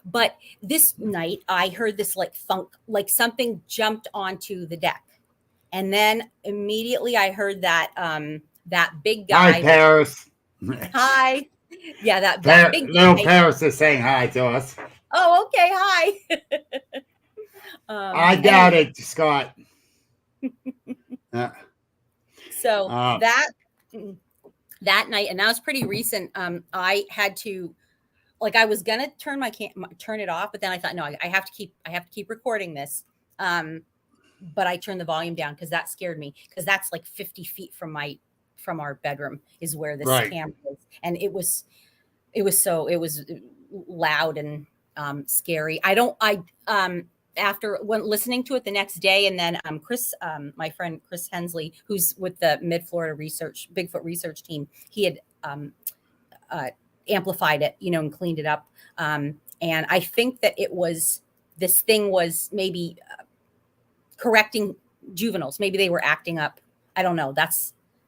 But this night I heard this like thunk, like something jumped onto the deck. And then immediately I heard that that big guy.
Hi, Paris.
Hi. Yeah, that big
little
guy.
Paris is saying hi to us.
Oh, okay. Hi.
I got it, Scott.
So that night, and that was pretty recent. I had to, like, I was gonna turn turn it off, but then I thought, no, I have to keep recording this. But I turned the volume down because that scared me, because that's like 50 feet from my from our bedroom is where this
Right.
camera is, and it was loud and scary. After when listening to it the next day, and then Chris, my friend Chris Hensley, who's with the Mid Florida Bigfoot research team, he had amplified it, and cleaned it up. And I think that this thing was maybe correcting juveniles. Maybe they were acting up. I don't know.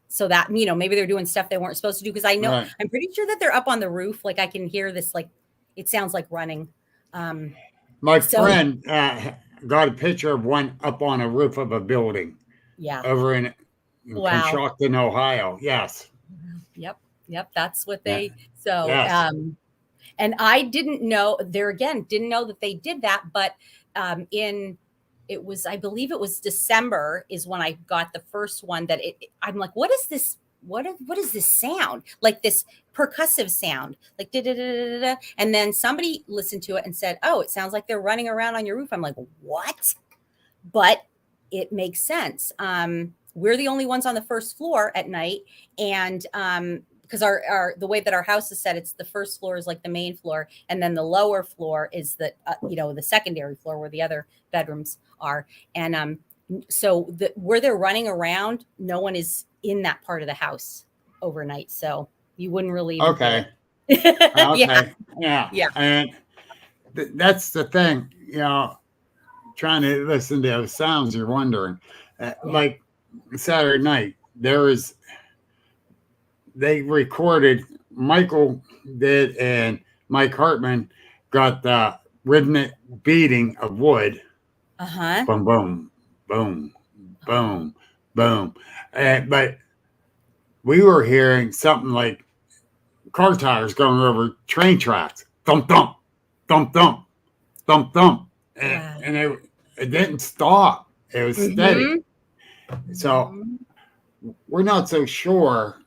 So that, maybe they're doing stuff they weren't supposed to do. Because I know,
Right.
I'm pretty sure that they're up on the roof. Like I can hear this, like it sounds like running.
My
So-
friend got a picture of one up on a roof of a building
Yeah.
over in
Wow.
Conshohocken, Ohio. Yes.
Yep. That's what
Yeah.
they, so,
Yes.
and I didn't know didn't know that they did that, but I believe it was December is when I got the first one that I'm like, what is this? What is this sound? Like this percussive sound, like da da da da da. And then somebody listened to it and said, "Oh, it sounds like they're running around on your roof." I'm like, "What?" But it makes sense. We're the only ones on the first floor at night, and because the way that our house is set, it's the first floor is like the main floor, and then the lower floor is the the secondary floor where the other bedrooms are. And so where they're running around, no one is in that part of the house overnight, so you wouldn't really even
Okay.
Okay.
Yeah. And that's the thing, trying to listen to those sounds, you're wondering. Like Saturday night, they recorded, Michael did, and Mike Hartman got the rhythmic beating of wood.
Uh-huh.
Boom, boom, boom, boom, boom. But we were hearing something like car tires going over train tracks. Thump, thump, thump, thump, thump, thump. And it didn't stop. It was steady. So we're not so sure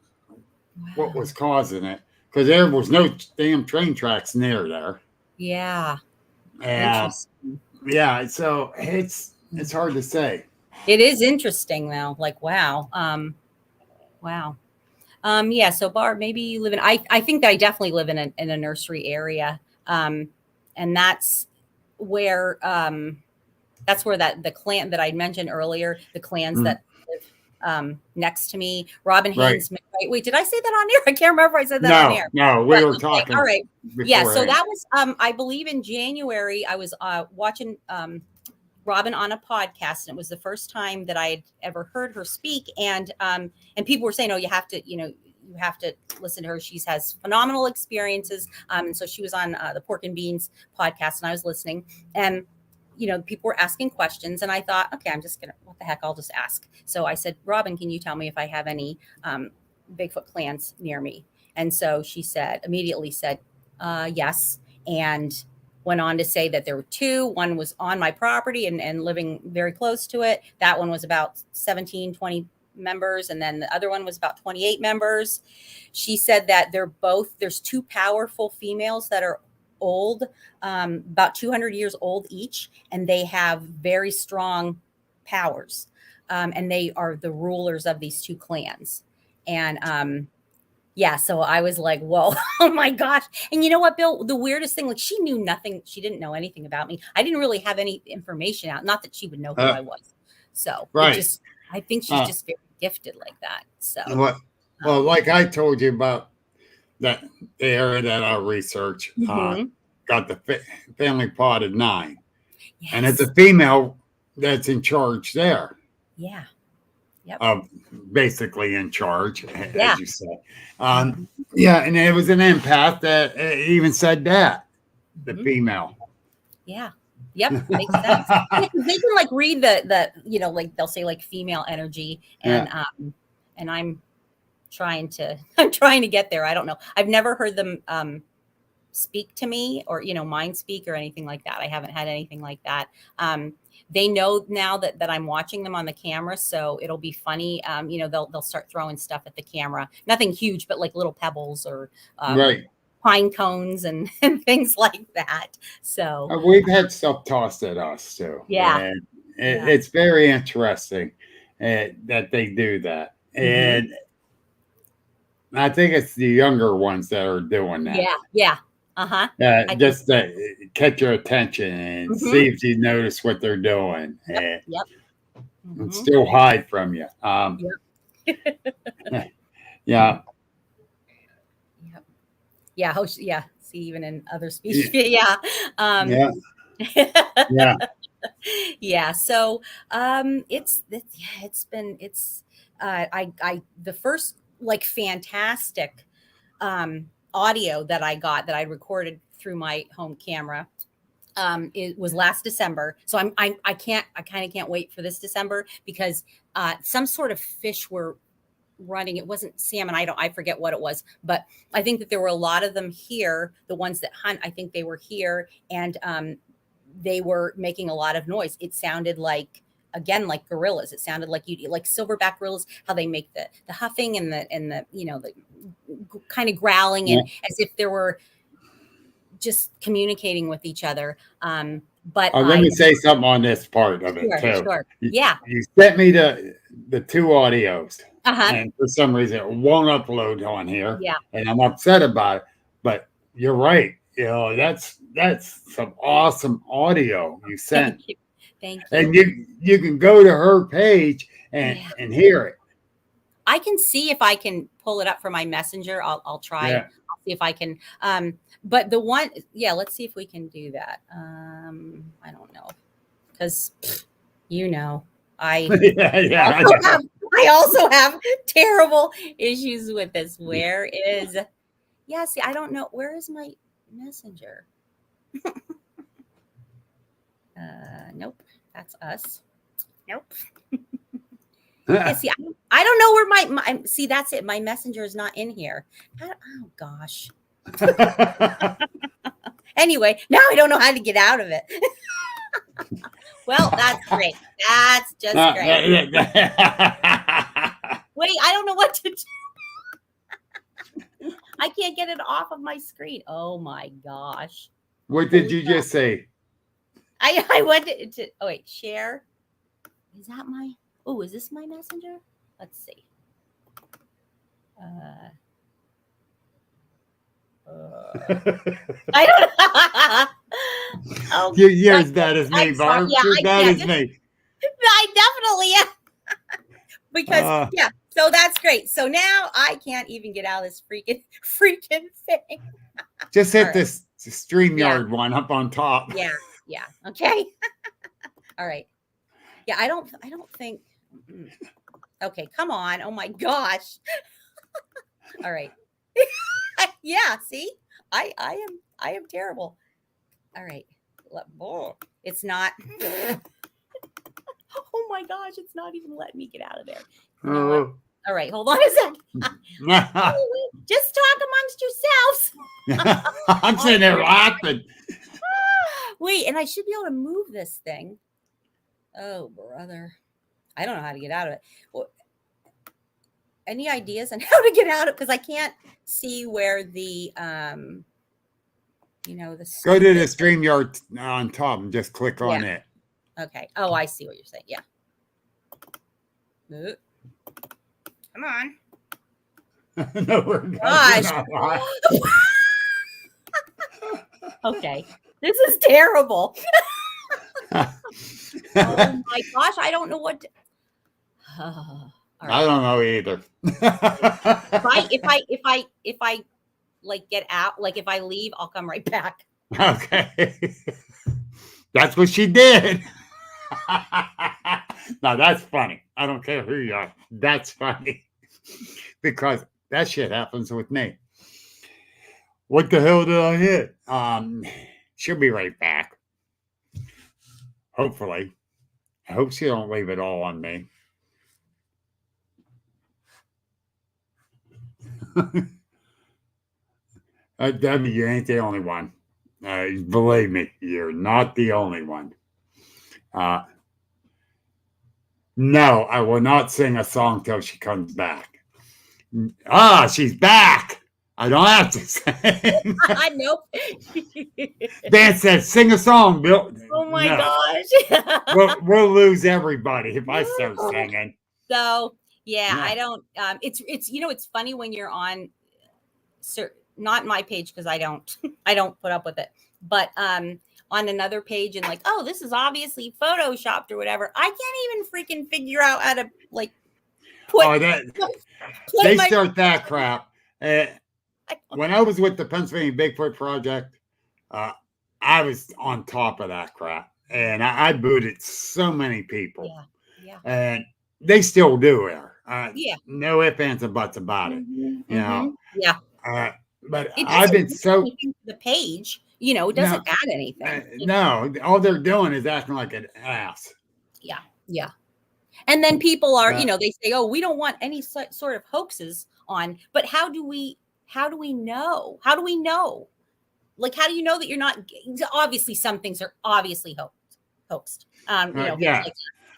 what was causing it because there was no damn train tracks near there.
Yeah.
Yeah. So it's hard to say.
It is interesting though. Like, wow. Wow. Yeah. So Barb, maybe you live in, I think that I definitely live in a nursery area. And that's where that the clan that I mentioned earlier, the clans that live next to me, Robin Haynes. Right. Wait, did I say that on air? I can't remember if I said that on air.
No, we were talking.
All right. Yeah. So that was, I believe in January, I was watching Robin on a podcast, and it was the first time that I had ever heard her speak. And people were saying, "Oh, you have to listen to her. She has phenomenal experiences." And so she was on the Pork and Beans podcast, and I was listening. And people were asking questions, and I thought, okay, what the heck, I'll just ask. So I said, "Robin, can you tell me if I have any Bigfoot clans near me?" And so she immediately said, yes, and went on to say that there were two. One was on my property and living very close to it. That one was about 17, 20 members. And then the other one was about 28 members. She said that there's two powerful females that are old, about 200 years old each. And they have very strong powers. And they are the rulers of these two clans. And, yeah, so I was like, whoa, oh my gosh. And you know what, Bill, the weirdest thing, like she knew nothing. She didn't know anything about me. I didn't really have any information out. Not that she would know who I was. So I think she's just very gifted like that. So,
well, like I told you about that area that I researched, got the family plot of 9. Yes. And it's a female that's in charge there.
Yeah.
Yep. Basically in charge, as you say. Yeah, and it was an empath that even said that, the female.
Yeah. Yep. Makes sense. They can like read the like they'll say like female energy, and and I'm trying to get there. I don't know. I've never heard them speak to me or mind speak or anything like that. I haven't had anything like that. They know now that I'm watching them on the camera, so it'll be funny. They'll start throwing stuff at the camera. Nothing huge, but like little pebbles or pine cones and things like that. So
we've had stuff tossed at us too.
Yeah,
and it's very interesting that they do that. And I think it's the younger ones that are doing that.
Yeah. Uh-huh.
Just to catch your attention and
Mhm.
see if you notice what they're doing,
Yep.
and
Mhm.
still hide from you.
Yep.
Yeah.
Yep. Yeah. Yeah. See, even in other species. Yeah.
Yeah. Yeah.
Yeah. So yeah, it's I the first like fantastic audio that I got that I recorded through my home camera it was last December. So I kind of can't wait for this December because some sort of fish were running. It wasn't salmon. I forget what it was, but I think that there were a lot of them here. The ones that hunt, I think they were here, and they were making a lot of noise. It sounded like, again, like gorillas. It sounded like like silverback gorillas, how they make the huffing and the the kind of growling, and as if there were just communicating with each other. But
Let me say something on this part of it
sure,
too.
sure, yeah,
You sent me the two audios,
uh-huh,
and for some reason it won't upload on here,
yeah.
and I'm upset about it. But you're right. That's some awesome audio you
Thank
sent,
you, thank
and
you.
you can go to her page
Yeah,
and hear it.
I can see if I can pull it up from my messenger. I'll try.
Yeah.
I'll see if I can. But the one, yeah, let's see if we can do that. I don't know because I
Yeah, yeah, I
also
know.
have I also have terrible issues with this. Where is yeah, see, I don't know. Where is my messenger? Nope, that's us. Nope. Yeah, see, I don't know where my see, that's it. My messenger is not in here. Oh gosh. Anyway, now I don't know how to get out of it. Well, that's great. That's just great. Wait, I don't know what to do. I can't get it off of my screen. Oh my gosh.
What did you just say?
I went to oh wait, share. Is that my is this my messenger? Let's see. I don't oh,
You're as bad as me,
I'm sorry.
Barb.
Yeah,
You're
I
bad
can't.
as me.
I definitely am. Because yeah, so that's great. So now I can't even get out of this freaking thing.
Just hit
Right.
this StreamYard one up on top.
Yeah. Okay. All right. Yeah, I don't think. Okay, come on. Oh my gosh. All right. Yeah, see? I am terrible. All right. It's not. Oh my gosh, it's not even letting me get out of there. You know what? All right, hold on a second. Just talk amongst yourselves.
I'm sitting there laughing.
Wait, and I should be able to move this thing. Oh, brother. I don't know how to get out of it. Well, any ideas on how to get out of it? Because I can't see where the the
go to the StreamYard on top and just click on it.
Okay. Oh, I see what you're saying. Yeah. Come on.
No, we're not.
Okay. This is terrible. Oh my gosh, I don't know what to...
Right. I don't know either.
if I like get out, like if I leave, I'll come right back.
Okay. That's what she did. Now that's funny. I don't care who you are. That's funny. Because that shit happens with me. What the hell did I hit? She'll be right back. Hopefully. I hope she don't leave it all on me. Debbie, you ain't the only one. Believe me, you're not the only one. No, I will not sing a song till she comes back. She's back. I don't have to sing.
Nope.
Dan said, sing a song, Bill.
Oh my gosh.
We'll lose everybody if I start singing.
So, Yeah,
Yeah.
I don't. It's it's funny when you're on, not my page because I don't I don't put up with it, but on another page and like, oh, this is obviously photoshopped or whatever. I can't even freaking figure out how to like put
Oh,
put
they
my.
start that crap. When I was with the Pennsylvania Bigfoot Project, uh, I was on top of that crap, and I booted so many people,
Yeah, yeah,
and they still do there.
yeah.
No ifs, ands, or buts about it. You know,
Yeah.
uh, but
It
I've
doesn't
been
do
so
anything to the page. It
no,
doesn't add anything.
no. All they're doing is acting like an ass.
Yeah, yeah. And then people are,
Uh,
they say, "Oh, we don't want any sort of hoaxes on." But how do we know? How do we know? Like, how do you know that you're not? Obviously, some things are obviously hoaxed.
yeah.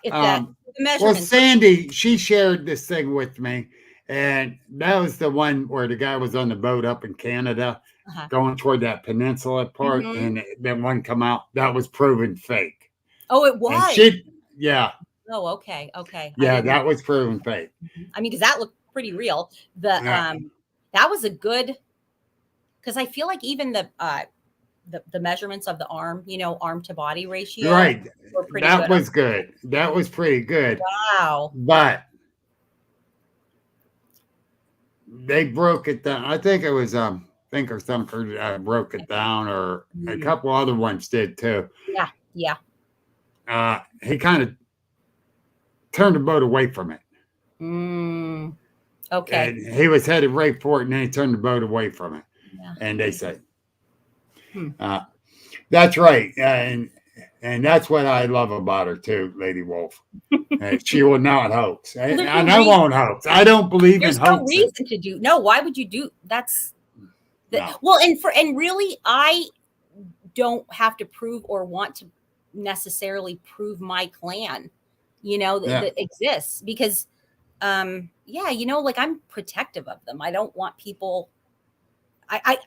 If
Um,
the
well,
measurements.
Sandy, she shared this thing with me, and that was the one where the guy was on the boat up in Canada,
Uh-huh.
going toward that peninsula part,
Mhm.
and then one come out that was proven fake.
Oh, it
And
was.
yeah,
Oh, okay, okay. I
yeah,
didn't know.
that was proven fake.
I mean, because that looked pretty real.
Yeah,
That was a good, because I feel like even the measurements of the arm, arm to body ratio
right.
were pretty
That
good.
was good. That was pretty good.
Wow.
But they broke it down. I think it was Think or something broke it down, or a
Mm.
couple other ones did too.
Yeah, yeah.
He kind of turned the boat away from it.
Okay.
And he was headed right for it, and then he turned the boat away from it.
Yeah.
And they said,
Hmm.
"That's right," and that's what I love about her too, Lady Wolf. She will not hoax,
Well, there's
and
no
I
reason.
won't hoax. I don't believe in
There's no
hoaxing.
reason to do. No, why would you do?
No.
Well, and really, I don't have to prove or want to necessarily prove my clan,
Yeah.
that exists because, yeah, like I'm protective of them. I don't want people. I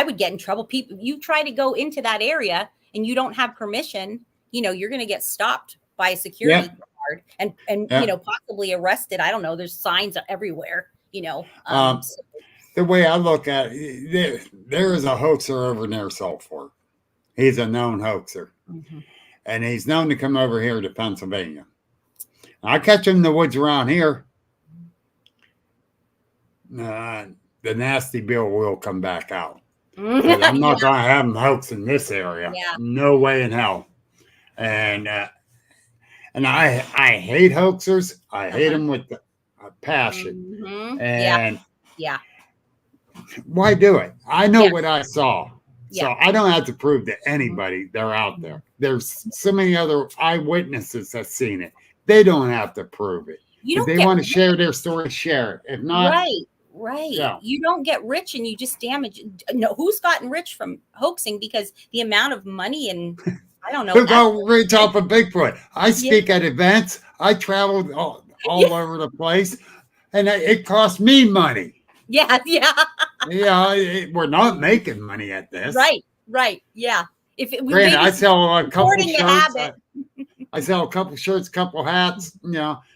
would get in trouble. People, you try to go into that area and you don't have permission, you're going to get stopped by a security
Yeah.
guard and
Yeah.
possibly arrested. I don't know. There's signs everywhere,
The way I look at it, there is a hoaxer over near Salt Fork. He's a known hoaxer,
Mhm.
and he's known to come over here to Pennsylvania. I catch him in the woods around here. The nasty bill will come back out. I'm not
Yeah,
going to have him hoax in this area.
yeah.
No way in hell. And I hate hoaxers. I hate
Uh-huh.
them with a passion.
Yeah,
And
yeah,
why do it? I know
yeah,
what I saw.
yeah.
So I don't have to prove to
Mhm.
anybody they're out there. There's so many other eyewitnesses that seen it. They don't have to prove it.
You
If
don't
they
get
want to share their story, share it. If not,
right, right.
yeah.
You don't get rich and you just damage. No, who's gotten rich from hoaxing? Because the amount of money and I don't know.
Who go reach out for Bigfoot? I
Yeah,
speak at events. I traveled all
yeah,
over the place, and it cost me money.
yeah, yeah.
Yeah, we're not making money at this.
Right, right. Yeah. If it was
Granted, I
maybe
sell a couple
supporting the
shirts.
habit.
I sell a couple shirts, couple hats,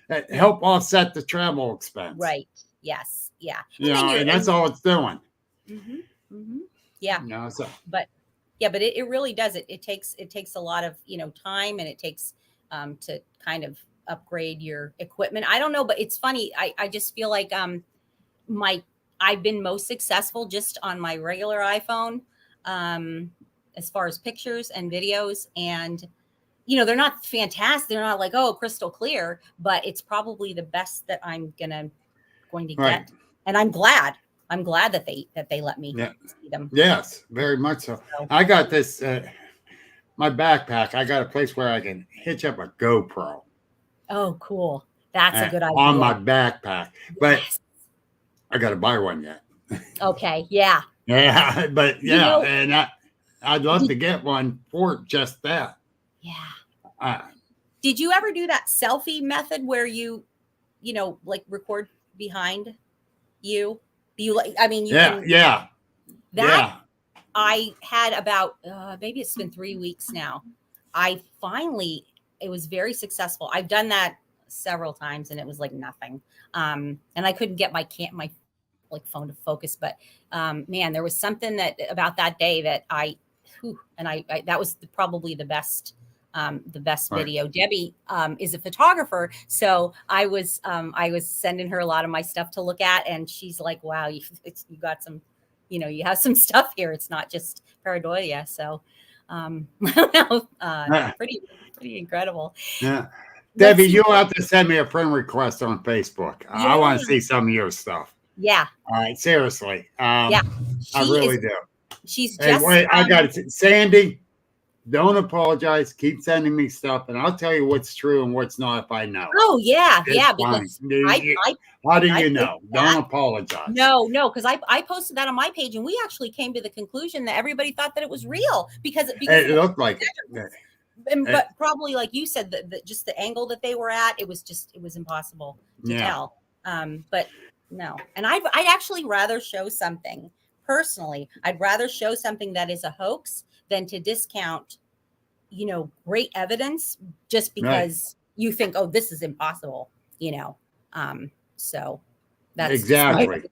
that help offset the travel expense.
Right. Yes. Yeah.
And that's all it's doing.
Mm-hmm, mm-hmm. Yeah.
So
But yeah, but it really does. It takes a lot of time, and it takes to kind of upgrade your equipment. I don't know, but it's funny. I just feel like I've been most successful just on my regular iPhone, as far as pictures and videos, and they're not fantastic. They're not like, oh, crystal clear, but it's probably the best that I'm going to
right.
get, and I'm glad. I'm glad that they let me see them.
Yes, very much so. I got this. My backpack. I got a place where I can hitch up a GoPro.
Oh, cool. That's a good idea.
On my backpack, but
Yes.
I got to buy one yet.
Okay. Yeah.
Yeah, but and I'd love to get one for just that.
Yeah. Did you ever do that selfie method where you like record behind you? Do you like? I mean, you can.
Yeah.
That I had about maybe it's been 3 weeks now. It was very successful. I've done that several times, and it was like nothing. And I couldn't get my like phone to focus, but man, there was something that about that day that I that was probably the best
Right.
video. Debbie is a photographer, so I was sending her a lot of my stuff to look at, and she's like, "Wow, you got some, you have some stuff here. It's not just pareidolia." So,
Yeah.
pretty incredible.
Yeah.
Let's
Debbie,
see.
you'll have to send me a friend request on Facebook. I
Yeah,
want to see some of your stuff.
yeah,
All right, seriously.
yeah.
I
She is.
really do.
She's
Hey,
just.
wait, I got it. Sandy, don't apologize. Keep sending me stuff, and I'll tell you what's true and what's not if I know.
Oh yeah,
It's
yeah.
fine.
Because I
How do
I
you
posted
know?
that.
Don't apologize.
No, because I posted that on my page, and we actually came to the conclusion that everybody thought that it was real because
It looked like it.
but probably like you said, just the angle that they were at, it was impossible to
Yeah.
tell. But no, and I'd actually rather show something personally. I'd rather show something that is a hoax than to discount, great evidence just because you think, oh, this is impossible. So that's just
Exactly.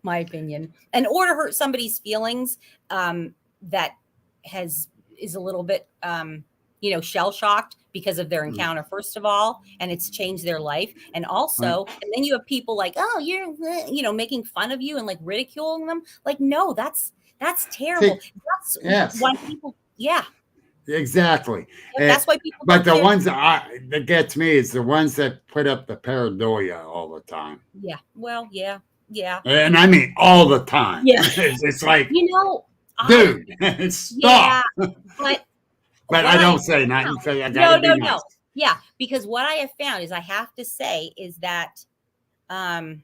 my opinion. And or to hurt somebody's feelings that is a little bit shell shocked because of their encounter, first of all, and it's changed their life. And also, and then you have people like, oh, you're making fun of you and like ridiculing them. Like, no, that's terrible. That's why people, yeah.
Exactly.
That's why people.
But the ones that gets me is the ones that put up the pareidolia all the time.
Yeah. Well, yeah. Yeah.
And I mean all the time.
Yeah.
It's like, dude, stop.
Yeah, but
I don't say nothing. So I gotta be nice.
Yeah, because what I have found is I have to say is that I'm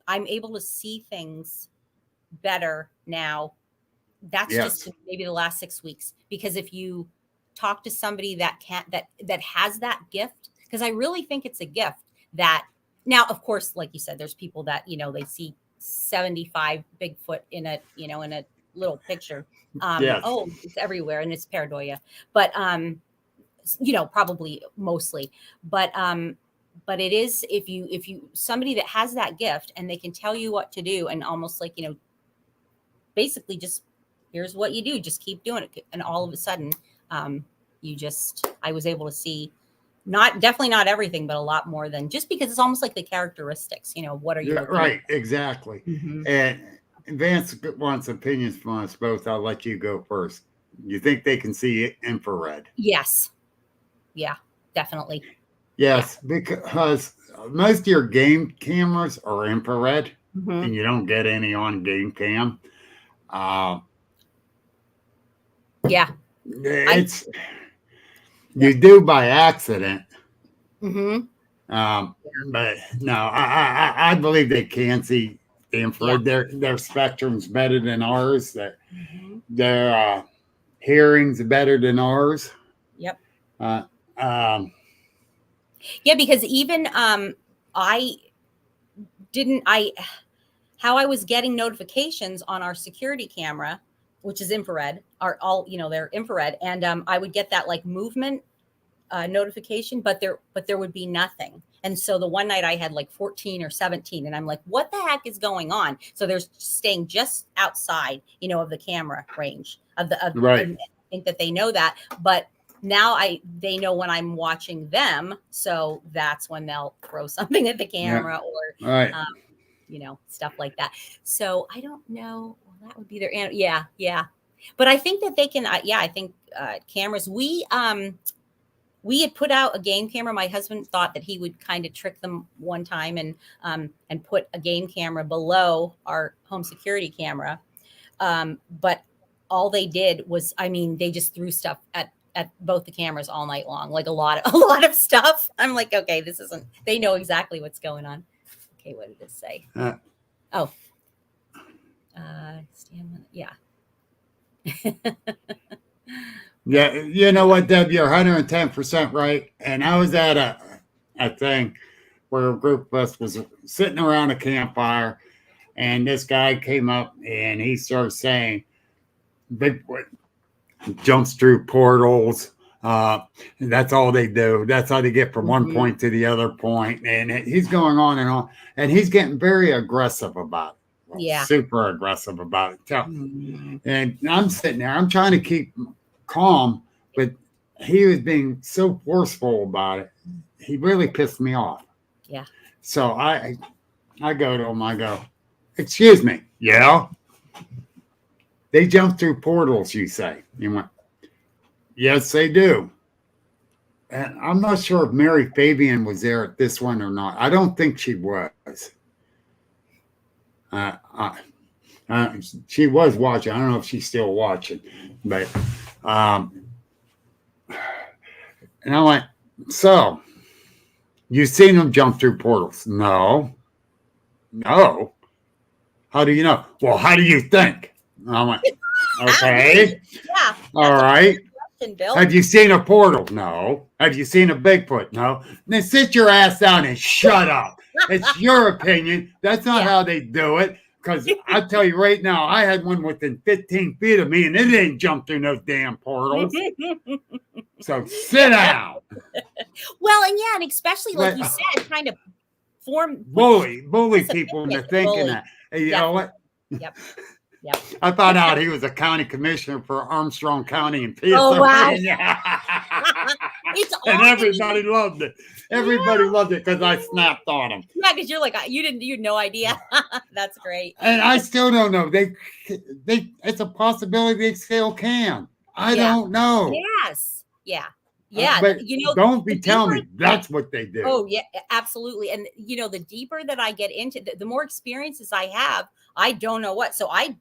able to see things better now. That's just maybe the last 6 weeks. Because if you talk to somebody that has that gift, because I really think it's a gift that now, of course, like you said, there's people that, they see 75 Bigfoot in a little picture. Oh, it's everywhere and it's pareidolia. But probably mostly. But it is if you somebody that has that gift and they can tell you what to do and almost like, basically just here's what you do, just keep doing it. And all of a sudden, I was able to see definitely not everything, but a lot more than just because it's almost like the characteristics, what are you looking
right,
at?
exactly. And Vance wants opinions from us both. I'll let you go first. You think they can see infrared?
Yes. Yeah, definitely.
Yes, because most of your game cameras are infrared and you don't get any on game cam.
Yeah.
It's you do by accident. But no, I believe they can see infrared. Their spectrum's better than ours. Their hearing's better than ours.
Yep.
Yeah,
because even how I was getting notifications on our security camera, which is infrared, are all, they're infrared. And I would get that like movement notification, but there would be nothing. And so the one night I had like 14 or 17 and I'm like, what the heck is going on? So they're staying just outside, of the camera range right. I think that they know that, but now they know when I'm watching them. So that's when they'll throw something at the camera or,
right.
Stuff like that. So I don't know. Well, that would be their, yeah. But I think that they can, I think cameras, we had put out a game camera. My husband thought that he would kind of trick them one time and put a game camera below our home security camera. But all they did was, they just threw stuff at both the cameras all night long, like a lot of stuff. I'm like, okay, this isn't, they know exactly what's going on. Okay, what did this say? Yeah.
Yeah, you know what, Deb, you're 110% right. And I was at a thing where a group of us was sitting around a campfire, and this guy came up and he started saying Bigfoot jumps through portals, That's all they do. That's how they get from one
Mhm.
point to the other point. And he's going on. And he's getting very aggressive about it. Well,
Yeah.
super aggressive about it.
Mhm.
And I'm sitting there, I'm trying to keep calm, but he was being so forceful about it. He really pissed me off.
Yeah.
So I go to him, I go, excuse me, yeah? They jump through portals, you say. He went, yes, they do. And I'm not sure if Mary Fabian was there at this one or not. I don't think she was. Uh, uh, she was watching. I don't know if she's still watching, but um, and I went, so you've seen them jump through portals? No, no. How do you know? Well, how do you think? And I went, okay,
Yeah,
all
that's a
right.
question, Bill.
Have you seen a portal? No. Have you seen a Bigfoot? No. Then sit your ass down and shut up. It's your opinion. That's not
Yeah.
how they do it. Because I tell you right now, I had one within 15 feet of me and it didn't jump through those damn portals. So sit down.
Well, and yeah, and especially like
But
you said, kind of form
bully
it's a
people into
picnic,
thinking
bully.
that. Hey, you know what?
Yep. Yep.
I found out he was a county commissioner for Armstrong County in
Oh wow.
Pennsylvania.
It's
And
all
everybody loved it. Everybody
Yeah.
loved it because I snapped on him.
Yeah, because you're like you had no idea. That's great.
And I still don't know. They it's a possibility they still can. I
Yeah.
don't know.
Yes. Yeah. Yeah.
But
You know,
don't
the
be telling
deeper
me that's what they do.
Oh yeah, absolutely. And you know, the deeper that I get into the more experiences I have, I don't know what. So I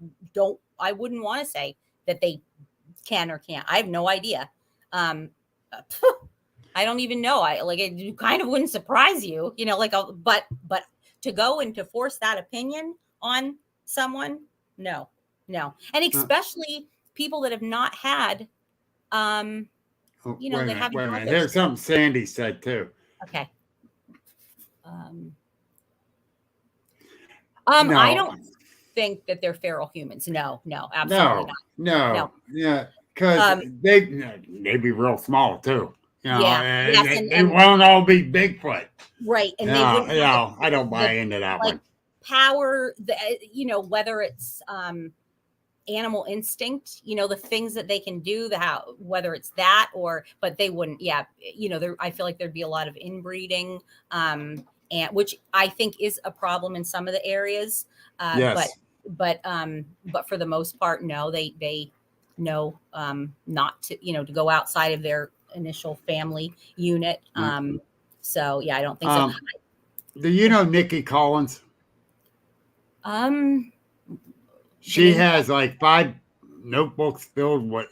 wouldn't want to say that they can or can't. I have no idea. Um I don't even know. I like it kind of wouldn't surprise you, you know, like but to go and to force that opinion on someone, no. No. And especially people that have not had you know,
Wait a
they
minute,
haven't
wait a
had
minute.
those.
Here's something Sandy said too.
Okay. I
No,
don't think that they're feral humans. No, no, absolutely not. No.
yeah, because
Um,
they be real small too. You know,
yeah,
and
yes,
they
and
won't all be Bigfoot.
right, and they
No,
wouldn't have
no, I don't buy
the
into that
like
one.
power, the you know, whether it's animal instinct, you know, the things that they can do, the how whether it's that or but they wouldn't, yeah, you know, there I feel like there'd be a lot of inbreeding, and which I think is a problem in some of the areas.
Yes.
But for the most part, no, they know not to, you know, to go outside of their initial family unit. So yeah, I don't think so.
Do you know Nikki Collins?
Um,
She has like 5 notebooks filled with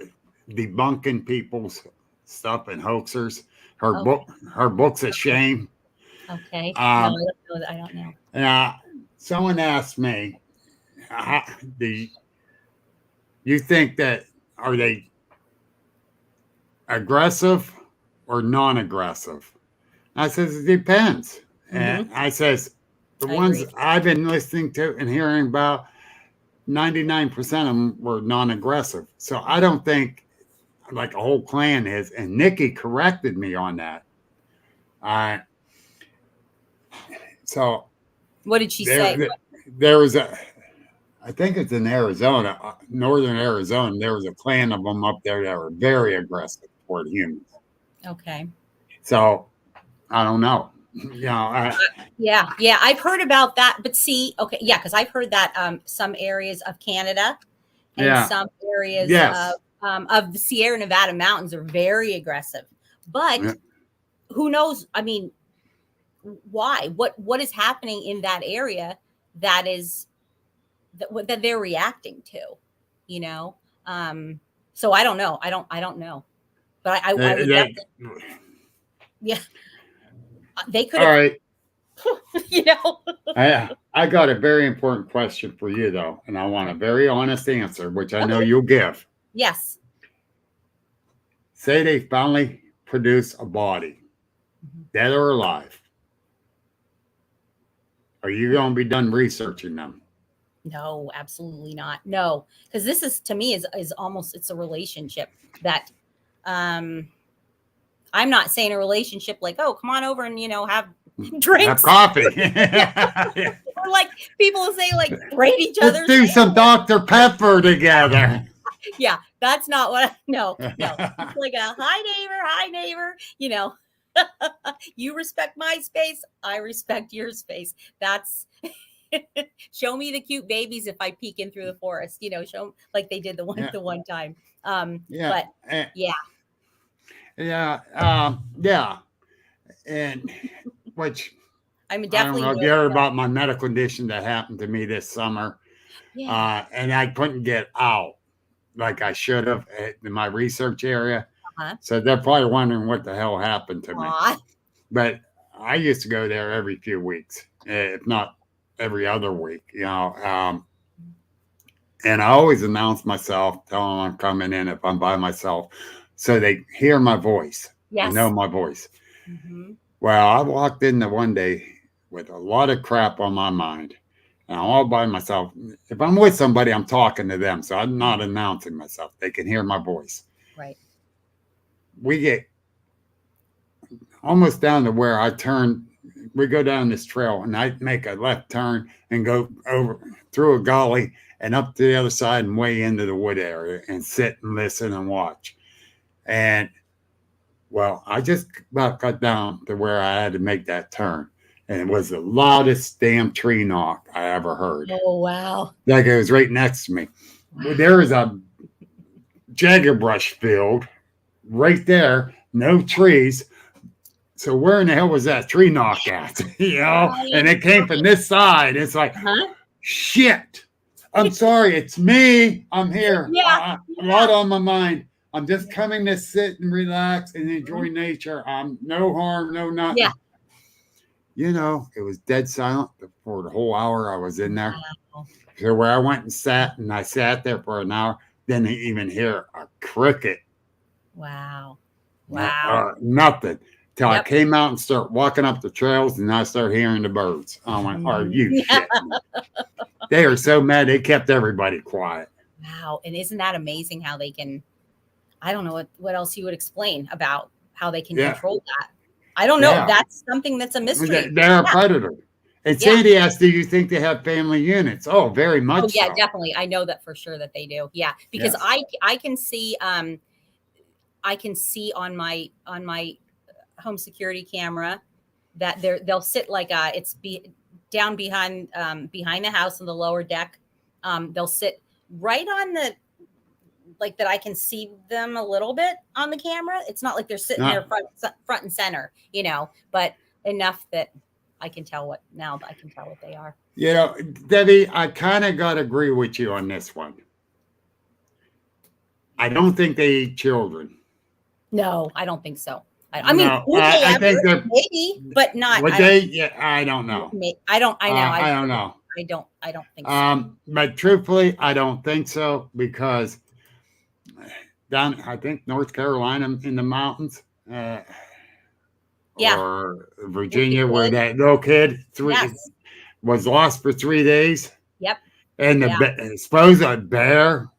debunking people's stuff and hoaxers.
okay.
Her book's a shame.
Okay. No,
Um,
I don't know.
and someone asked me, do you think that are they aggressive or non-aggressive? I says it depends. And I says the
I
ones
agree.
I've been listening to and hearing about, 99% of them were non-aggressive. So I don't think like a whole clan is. And Nikki corrected me on that. Uh, so
What did she say?
there was I think it's in Arizona, northern Arizona. There was a clan of them up there that were very aggressive toward humans.
Okay.
So I don't know. You know,
Yeah, yeah, I've heard about that. But see, okay, yeah, because I've heard that some areas of Canada and
yeah,
some areas
yes,
of the Sierra Nevada mountains are very aggressive. But
yeah.
who knows? I mean, why? What is happening in that area that is that they're reacting to? You know, so I don't know. I don't know. But I would definitely, yeah, they could
All
have,
right.
you know.
I got a very important question for you though, and I want a very honest answer, which I know you'll give.
Yes.
Say they finally produce a body, dead or alive. Are you going to be done researching them?
No, absolutely not. No, because this is to me is almost it's a relationship that um I'm not saying a relationship like, oh, come on over and have
Have
drinks.
coffee.
Or like people say, like braid each
Let's
other's
do
hair.
some Dr. Pepper together.
Yeah, that's not what. No. It's like a hi neighbor. You respect my space, I respect your space. That's show me the cute babies if I peek in through the forest. Show like they did the one time.
Yeah.
But yeah,
Yeah. And which
I'm
I don't
definitely
know if you heard about my medical condition that happened to me this summer.
Yeah.
And I couldn't get out like I should have in my research area.
Uh-huh.
So they're probably wondering what the hell happened to me.
Aw.
But I used to go there every few weeks, if not every other week, and I always announce myself, tell them I'm coming in if I'm by myself, so they hear my voice and know
Yes.
my voice.
Mm-hmm.
Well, I walked in the one day with a lot of crap on my mind, and I'm all by myself. If I'm with somebody, I'm talking to them, so I'm not announcing myself. They can hear my voice.
Right.
We get almost down to where I turn. We go down this trail, and I make a left turn and go over through a gully and up to the other side and way into the wood area and sit and listen and watch. And well, I just about got down to where I had to make that turn. And it was the loudest damn tree knock I ever heard.
Oh, wow.
Like it was right next to me. Well, there was a jagger brush field right there, no trees. So where in the hell was that tree knock at? And it came from this side. It's like, shit. I'm sorry. It's me. I'm here.
Yeah.
A lot on my mind. I'm just coming to sit and relax and enjoy nature. No harm, no nothing.
Yeah.
It was dead silent for the whole hour I was in there.
Wow.
So where I went and I sat there for an hour, didn't even hear a cricket.
Wow. Wow.
Nothing. Till I came out and start walking up the trails and I started hearing the birds. I went, are you shitting me? They are so mad they kept everybody quiet.
Wow. And isn't that amazing how they can, I don't know what else you would explain about how they can control that. I don't know.
Yeah.
That's something that's a mystery.
They're a predator. And Sandy asked, do you think they have family units? Oh, very much.
Oh, yeah,
so.
definitely. I know that for sure that they do. Yeah. Because I can see on my home security camera that they'll sit like down behind the house on the lower deck. They'll sit right on the like that. I can see them a little bit on the camera. It's not like they're sitting there front and center, but enough that I can tell what they are.
Debbie, I kind of got to agree with you on this one. I don't think they eat children.
No, I don't think so. I mean,
I think they're
maybe, but not.
Would they? Yeah, I don't know.
I don't. I know.
I don't know.
I don't think so.
But truthfully, I don't think so because down, I think North Carolina in the mountains, or Virginia, where that little kid was lost for 3 days.
Yep.
And suppose a bear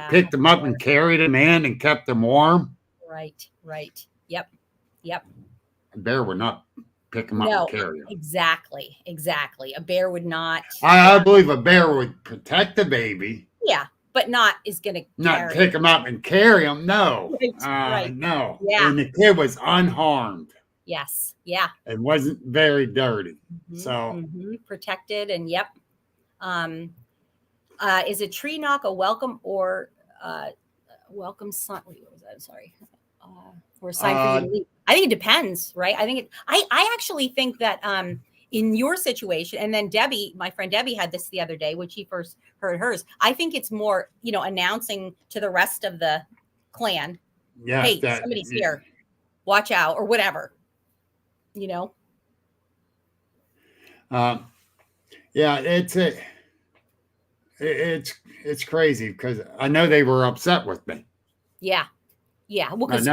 picked him up and carried him in and kept him warm.
Right. Yep.
A bear would not pick him up and carry him.
Exactly. A bear would not.
I believe a bear would protect the baby.
Yeah, but is going to
not pick him up and carry him. No.
Right.
No.
Yeah.
And the kid was unharmed.
Yes. Yeah.
It wasn't very dirty. So
protected and yep. Is a tree knock a welcome or welcome sign? What was that? Sorry. Or a sign for you to leave? I think it depends, right? I actually think that in your situation, and then Debbie, my friend Debbie had this the other day when she first heard hers. I think it's more, announcing to the rest of the clan, hey, somebody's here, watch out, or whatever,
Yeah, it's crazy because I know they were upset with me.
Yeah. Well, because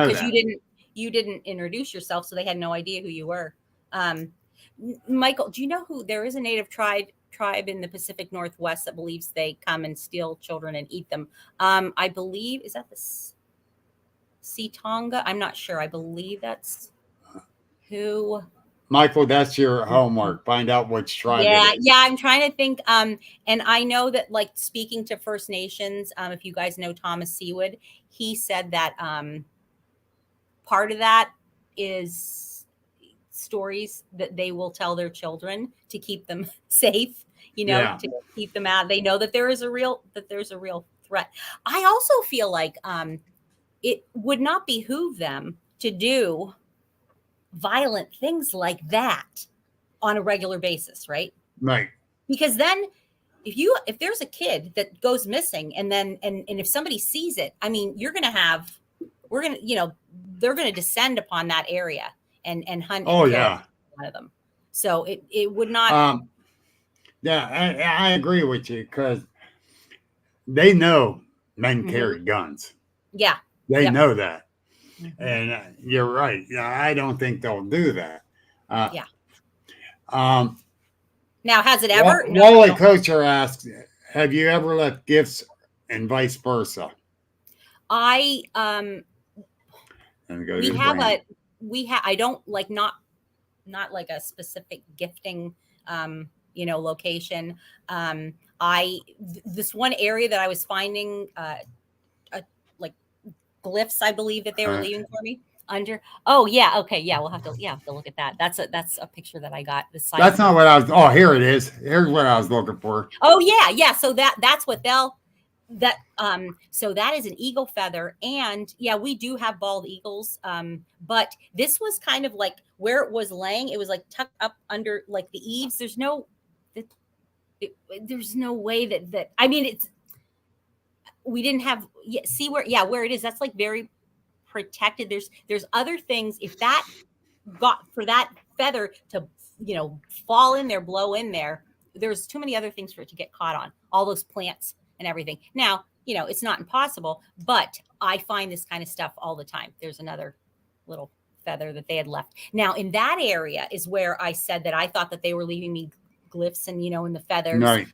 you didn't introduce yourself, so they had no idea who you were. Michael, do you know who there is a native tribe in the Pacific Northwest that believes they come and steal children and eat them? I believe, is that the Tonga. I'm not sure. I believe that's who.
Michael, that's your homework. Find out which tribe it
Yeah,
is.
yeah. I'm trying to think. And I know that, like, speaking to First Nations, if you guys know Thomas Seawood, he said that part of that is stories that they will tell their children to keep them safe.
Yeah.
To keep them out. They know that there's a real threat. I also feel like it would not behoove them to do violent things like that on a regular basis, right?
Right.
Because then if there's a kid that goes missing, and then and if somebody sees it, I mean, they're gonna descend upon that area and hunt and
Oh,
kill
yeah.
one of them. So it would not.
Yeah, I agree with you because they know men
Mhm.
carry guns.
Yeah.
They
Yep.
know that.
Mhm.
And you're right. Yeah, I don't think they'll do that.
Yeah.
Um,
Now, has it ever? No, I
Wally
don't.
Kocher asks, have you ever left gifts and vice versa?
I
And go
we
to
have
Brandon.
I don't like, not like a specific gifting location. This one area that I was finding like glyphs, I believe that they were leaving for me under. Oh yeah, okay, yeah, we'll have to look at that. That's a picture that I got. The side.
That's not what I was. Oh, here it is. Here's what I was looking for.
Oh yeah. So that's what so that is an eagle feather. And yeah, we do have bald eagles. But this was kind of like where it was laying. It was like tucked up under like the eaves. There's no way that I mean, we didn't have, see where it is. That's like very protected. There's other things. If that got for that feather to fall in there, blow in there, there's too many other things for it to get caught on, all those plants and everything. Now, it's not impossible, but I find this kind of stuff all the time. There's another little feather that they had left. Now, in that area is where I said that I thought that they were leaving me glyphs and in the feathers.
Right.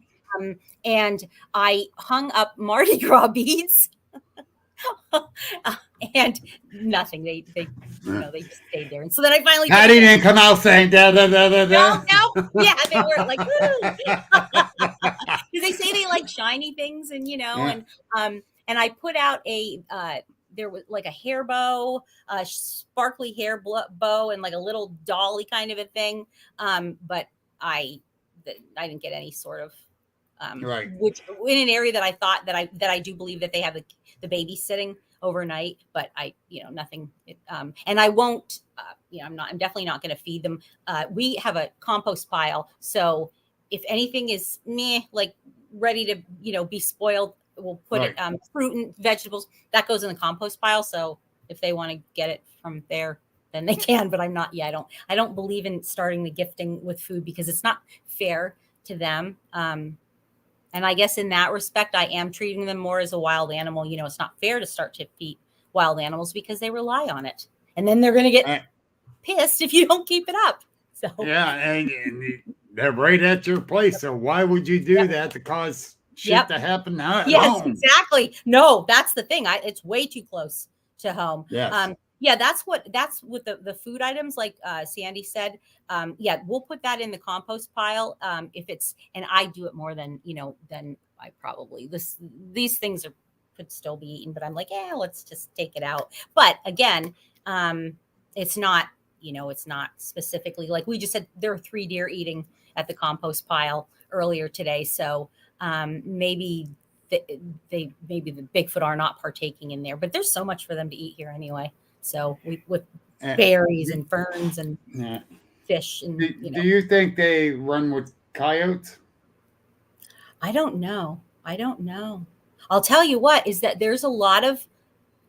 And I hung up Mardi Gras beads. And nothing. They just stayed there. And so then I finally.
Patty didn't come out saying da da da da da.
No. Yeah, they were like, because they say they like shiny things, and and I put out there was like a hair bow, a sparkly hair bow, and like a little dolly kind of a thing. But I didn't get any sort of.
Right.
Which in an area that I thought that I do believe that they have the baby sitting overnight, but nothing. And I won't. I'm definitely not going to feed them. We have a compost pile, so if anything is like ready to be spoiled, we'll put it fruit and vegetables that goes in the compost pile. So if they want to get it from there, then they can. But I'm not. Yeah, I don't believe in starting the gifting with food because it's not fair to them. And I guess in that respect, I am treating them more as a wild animal. It's not fair to start to feed wild animals because they rely on it. And then they're going to get pissed if you don't keep it up. So
yeah, and they're right at your place. So why would you do that to cause shit to happen at home?
Exactly. No, that's the thing. It's way too close to home.
Yes.
That's with the food items, like Sandy said. We'll put that in the compost pile. If it's, and I do it more than I probably these things could still be eaten, but I'm like, let's just take it out. But again, it's not specifically like we just said. There are 3 deer eating at the compost pile earlier today, so maybe maybe the Bigfoot are not partaking in there, but there's so much for them to eat here anyway. So with berries and ferns and fish and
do you think they run with coyotes?
I don't know. I'll tell you what is that there's a lot of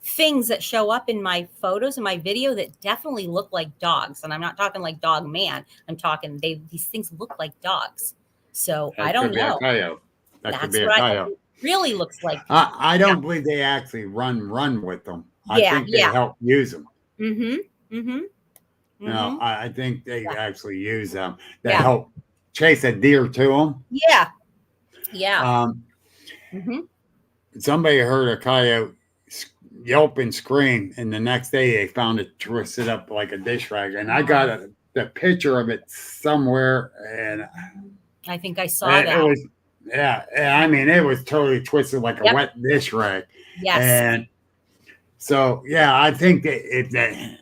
things that show up in my photos and my video that definitely look like dogs, and I'm not talking like dog man. I'm talking these things look like dogs. So I don't know.
That could be a coyote.
It really looks like.
I don't believe they actually run with them. I think they help use them. No, I think they actually use them. They help chase a deer to them.
Yeah.
Somebody heard a coyote yelp and scream. And the next day they found it twisted up like a dish rag. And I got the picture of it somewhere. And
I think I saw that.
it was, yeah. I mean, it was totally twisted like a
Yep.
wet dish rag.
Yes.
And so, yeah, I think that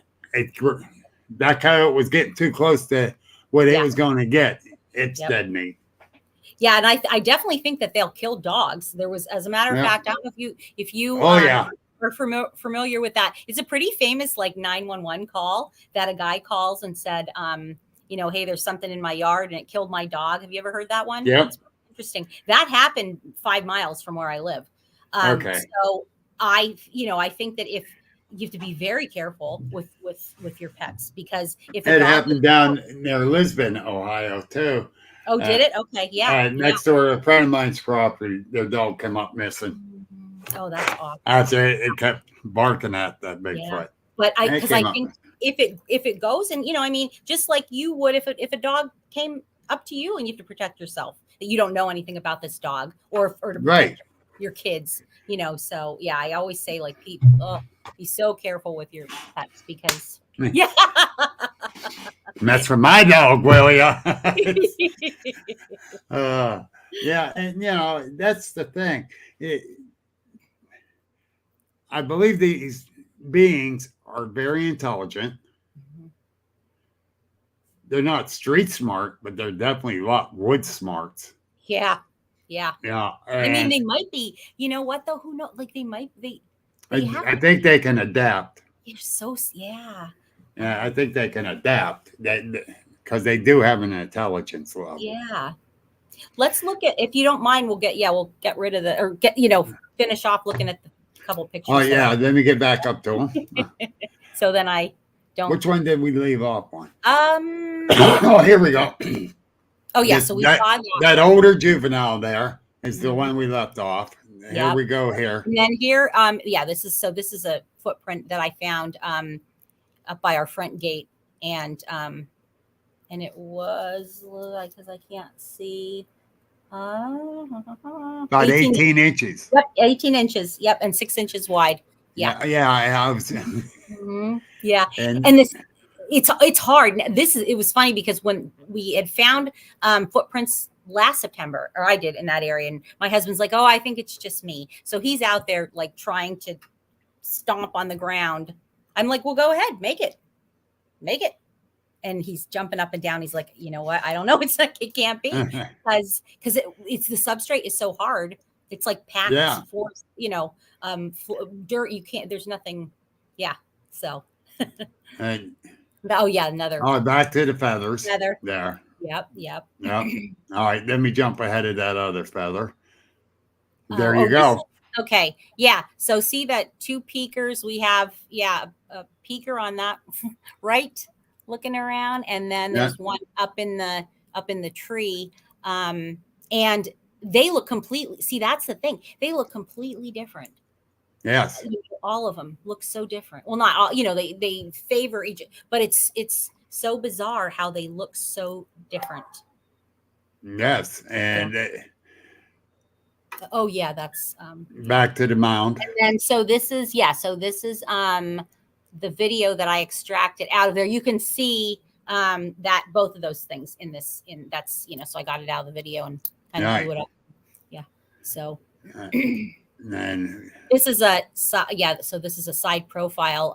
coyote was getting too close to what it was going to get. It's dead meat.
Yeah, and I definitely think that they'll kill dogs. There was, as a matter of fact, I don't know if you are familiar with that. It's a pretty famous like 911 call that a guy calls and said, hey, there's something in my yard and it killed my dog. Have you ever heard that one?
Yeah.
It's interesting. That happened 5 miles from where I live.
Okay.
So I think that if you have to be very careful with your pets, because if
it happened down near Lisbon, Ohio, too.
Oh, did it? Okay, yeah.
Next door to a friend of mine's property, their dog came up missing.
Oh, that's awful.
After it kept barking at that Bigfoot.
Yeah. But I think if it goes, and I mean, just like you would if a dog came up to you and you have to protect yourself, that you don't know anything about this dog or to protect your kids, So yeah, I always say like people, be so careful with your pets because
That's for my dog, will ya? Yeah, and that's the thing. I believe these beings are very intelligent. They're not street smart, but they're definitely a lot wood smarts.
Yeah. I mean, they might be. You know what though? Who knows? Like
I think they can adapt.
They're so
Yeah, I think they can adapt because they do have an intelligence level.
Yeah. Let's look at, if you don't mind, we'll get rid of finish off looking at the couple pictures.
Oh yeah, let me get back up to them.
So then I don't.
Which one did we leave off on? Oh, here we go.
Oh yeah, so we saw
that older juvenile there is the one we left off. Here we go here.
And then here, this is a footprint that I found up by our front gate, and it was like, because I can't see.
About 18 inches.
Yep, 18 inches. Yep, and 6 inches wide. Yeah.
I was.
Yeah, and this. It's hard. It was funny because when we had found footprints last September, or I did in that area, and my husband's like, "Oh, I think it's just me." So he's out there like trying to stomp on the ground. I'm like, "Well, go ahead, make it," and he's jumping up and down. He's like, "You know what? I don't know. It's like it can't be because it's the substrate is so hard. It's like packed for dirt. You can't. There's nothing. Yeah. So." Another.
Oh, back to the feathers.
Feather.
There.
Yep.
All right, let me jump ahead of that other feather. There you go.
Okay. Yeah. So see that 2 peakers. We have a peaker on that right, looking around, and then there's one up in the tree. And they look completely. See, that's the thing. They look completely different.
Yes.
All of them look so different. Well, not all, they favor each, but it's so bizarre how they look so different.
Yes. And
that's
back to the mound.
And then so this is the video that I extracted out of there. You can see that both of those things so I got it out of the video and kind of blew it up. Yeah. So
and
this is this is a side profile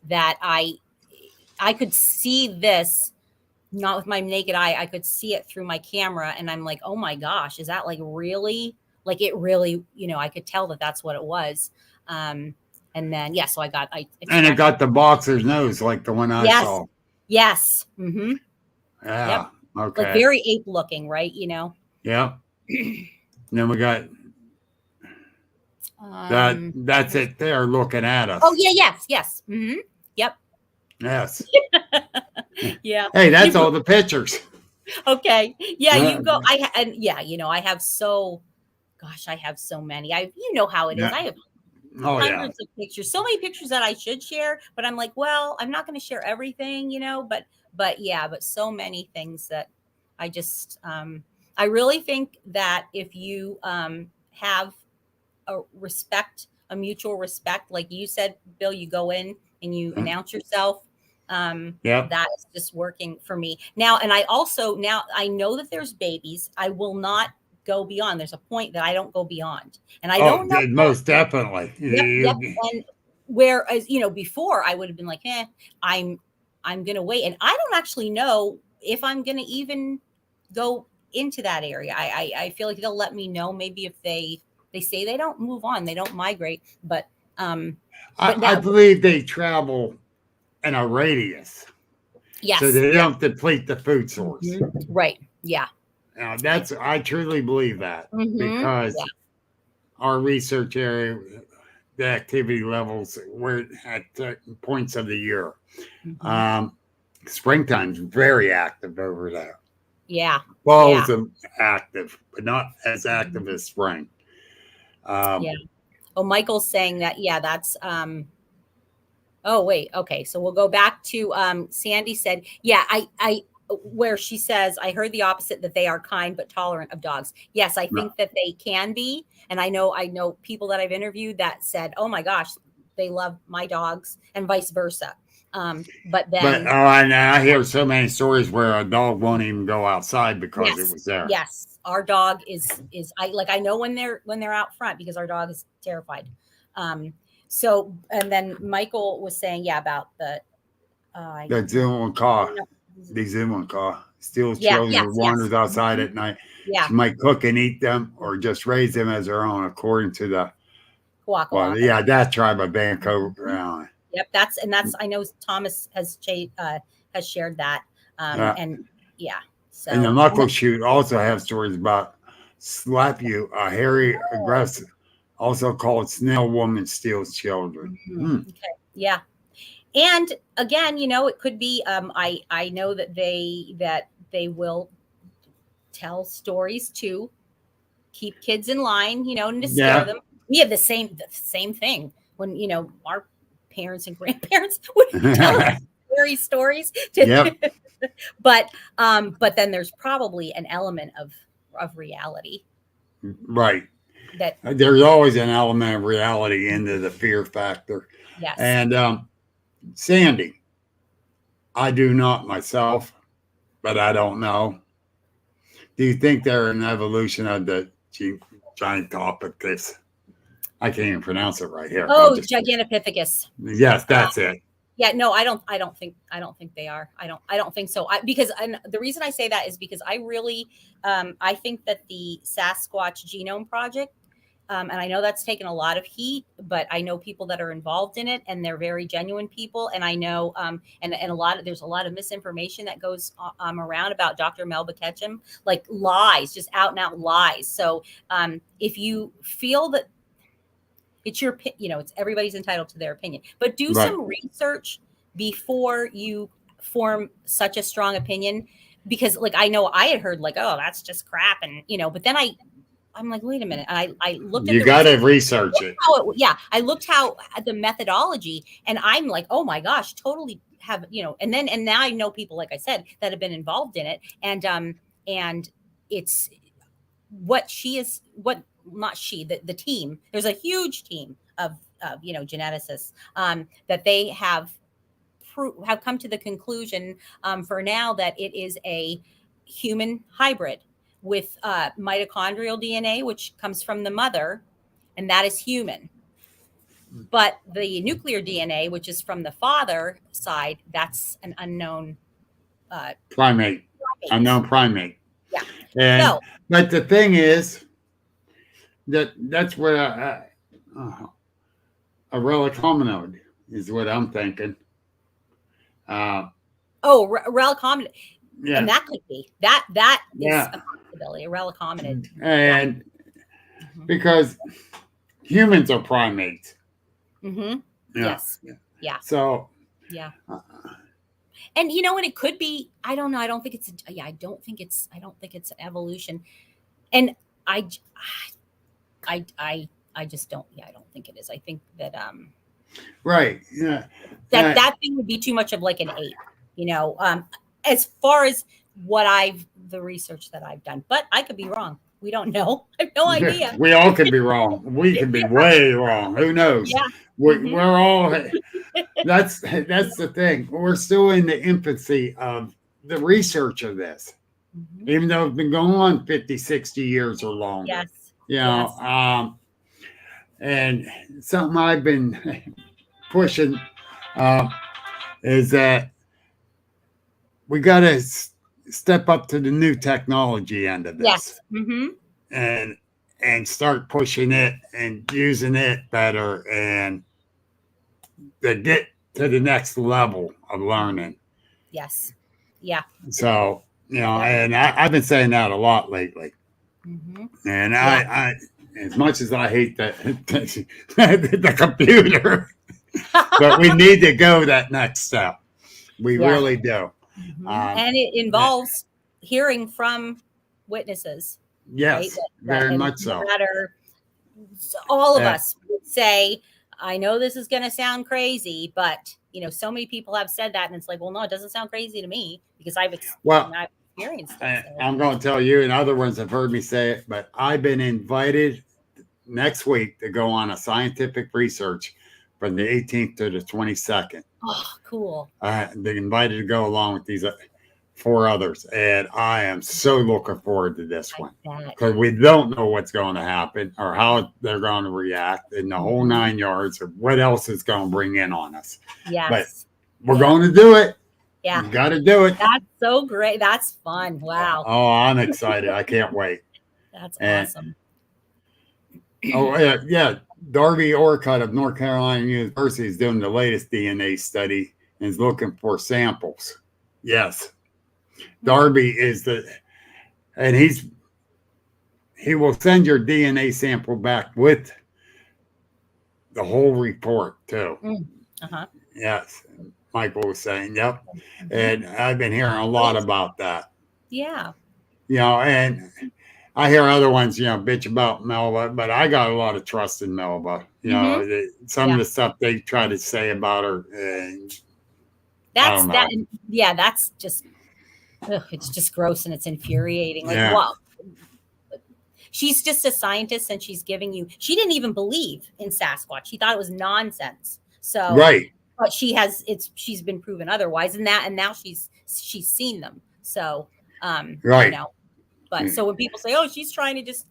that I could see this, not with my naked eye. I could see it through my camera, and I'm like, oh my gosh, is that like really, like it really, I could tell that that's what it was. And then so it
got the boxer's nose like the one I saw.
Yes. Mm-hmm.
Yeah. Yep. Okay.
Like very ape looking, right?
Yeah. Then we got that's it there looking at us.
Oh yeah, yes. Mm-hmm. Yep.
Yes.
Yeah.
Hey, that's all the pictures.
Okay. Yeah, you go. I have so many. How it is. I have hundreds of pictures. So many pictures that I should share, but I'm like, well, I'm not going to share everything, but so many things that I just I really think that if you have a respect a mutual respect. Like you said, Bill, you go in and you announce yourself.
Yep.
That's just working for me now. And I also, now I know that there's babies. I will not go beyond. There's a point that I don't go beyond. And I don't know.
Most definitely.
Yep. And whereas, before I would have been like, I'm going to wait. And I don't actually know if I'm going to even go into that area. I feel like they'll let me know maybe if they say they don't move on, they don't migrate, but
I believe they travel in a radius.
Yes.
So they don't deplete the food source.
Mm-hmm. Right. Yeah.
Now I truly believe that because our research area, the activity levels were at points of the year. Springtime's very active over there.
Yeah.
Fall's active, but not as active as spring.
Yeah. Oh, Michael's saying that. Yeah, that's. Oh wait. Okay, so we'll go back to Sandy said. Yeah, I where she says I heard the opposite, that they are kind but tolerant of dogs. Yes, I think that they can be, and I know people that I've interviewed that said, oh my gosh, they love my dogs, and vice versa. But
I hear so many stories where a dog won't even go outside because it was there.
Yes, our dog is I know when they're out front because our dog is terrified. So, and then Michael was saying about the
Zoom car, the Zoom car steals children, wanders outside at night. She might cook and eat them or just raise them as her own, according to the that tribe of Vancouver.
Yep, that's I know Thomas has shared that. And so
and the Muckleshoot also have stories about slap you, a hairy, aggressive, also called snail woman steals children.
Okay. Yeah. And again, it could be I know that they will tell stories to keep kids in line, and to scare them. We have the same thing when our parents and grandparents would tell us scary stories. But then there's probably an element of reality.
Right. That there's always an element of reality into the fear factor.
Yes.
And Sandy, I do not myself, but I don't know. Do you think they're an evolution of the giant topic? I can't even pronounce it right here.
Oh, Gigantopithecus.
Yes, that's it.
Yeah, no, I don't think they are. I don't think so. Because the reason I say that is because I really I think that the Sasquatch Genome Project, and I know that's taken a lot of heat, but I know people that are involved in it, and they're very genuine people. And I know, and there's a lot of misinformation that goes around about Dr. Melba Ketchum, like lies, just out and out lies. So if you feel that it's your, it's everybody's entitled to their opinion, but do some research before you form such a strong opinion, because I know I had heard oh, that's just crap. And, but then I'm like, wait a minute. And I looked at
you got to research it.
I looked at the methodology, and I'm like, oh my gosh, totally have, and now I know people, like I said, that have been involved in it. And it's the team, there's a huge team of geneticists that they have come to the conclusion for now that it is a human hybrid with mitochondrial DNA, which comes from the mother, and that is human. But the nuclear DNA, which is from the father side, that's an unknown
primate. Unknown primate.
Yeah.
But the thing is that's where a relic hominid is what I'm thinking.
Relic hominid. Yeah. And that could be that is a possibility, a relic hominid.
And because humans are primates.
Mm-hmm. Yes. Yeah.
So
and and it could be, I don't know, I don't think it's an evolution. And I just don't I don't think it is. I think that
right. Yeah.
That thing would be too much of like an ape, as far as the research that I've done, but I could be wrong. We don't know. I have no idea.
We all could be wrong. We could be way wrong. Who knows?
Yeah.
We're all. That's the thing. We're still in the infancy of the research of this, even though it's been going on 50, 60 years or longer.
Yes.
You know,
Yes.
and something I've been pushing is that we got to step up to the new technology end of this.
Yes.
And start pushing it and using it better and to get to the next level of learning.
Yes. Yeah.
So, and I've been saying that a lot lately. And I, as much as I hate the computer, but we need to go that next step. We really do.
And it involves hearing from witnesses.
Yes,
right?
very much so.
All of us would say, I know this is going to sound crazy, but so many people have said that, and it's like, well, no, it doesn't sound crazy to me because I've experienced it.
I'm going to tell you, and other ones have heard me say it, but I've been invited next week to go on a scientific research from the 18th to the 22nd.
Oh, cool.
They invited to go along with these 4 others, and I am so looking forward to this one because we don't know what's going to happen or how they're going to react in the whole 9 yards or what else is going to bring in on us.
Yes.
But we're going to do it.
Yeah.
You got to do it.
That's so great. That's fun. Wow.
Oh, I'm excited. I can't wait.
That's awesome.
Oh, yeah. Darby Orcutt of North Carolina University is doing the latest DNA study and is looking for samples. Yes. Darby is and he will send your DNA sample back with the whole report too. Yes. Michael was saying, yep. And I've been hearing a lot about that.
Yeah.
And I hear other ones, bitch about Melba, but I got a lot of trust in Melba. Some of the stuff they try to say about her.
That's just, it's just gross and it's infuriating. Like, wow. She's just a scientist and she's giving you, she didn't even believe in Sasquatch. She thought it was nonsense. So,
right.
But she's been proven otherwise. And now she's seen them. So,
right.
But so when people say, oh, she's trying to just,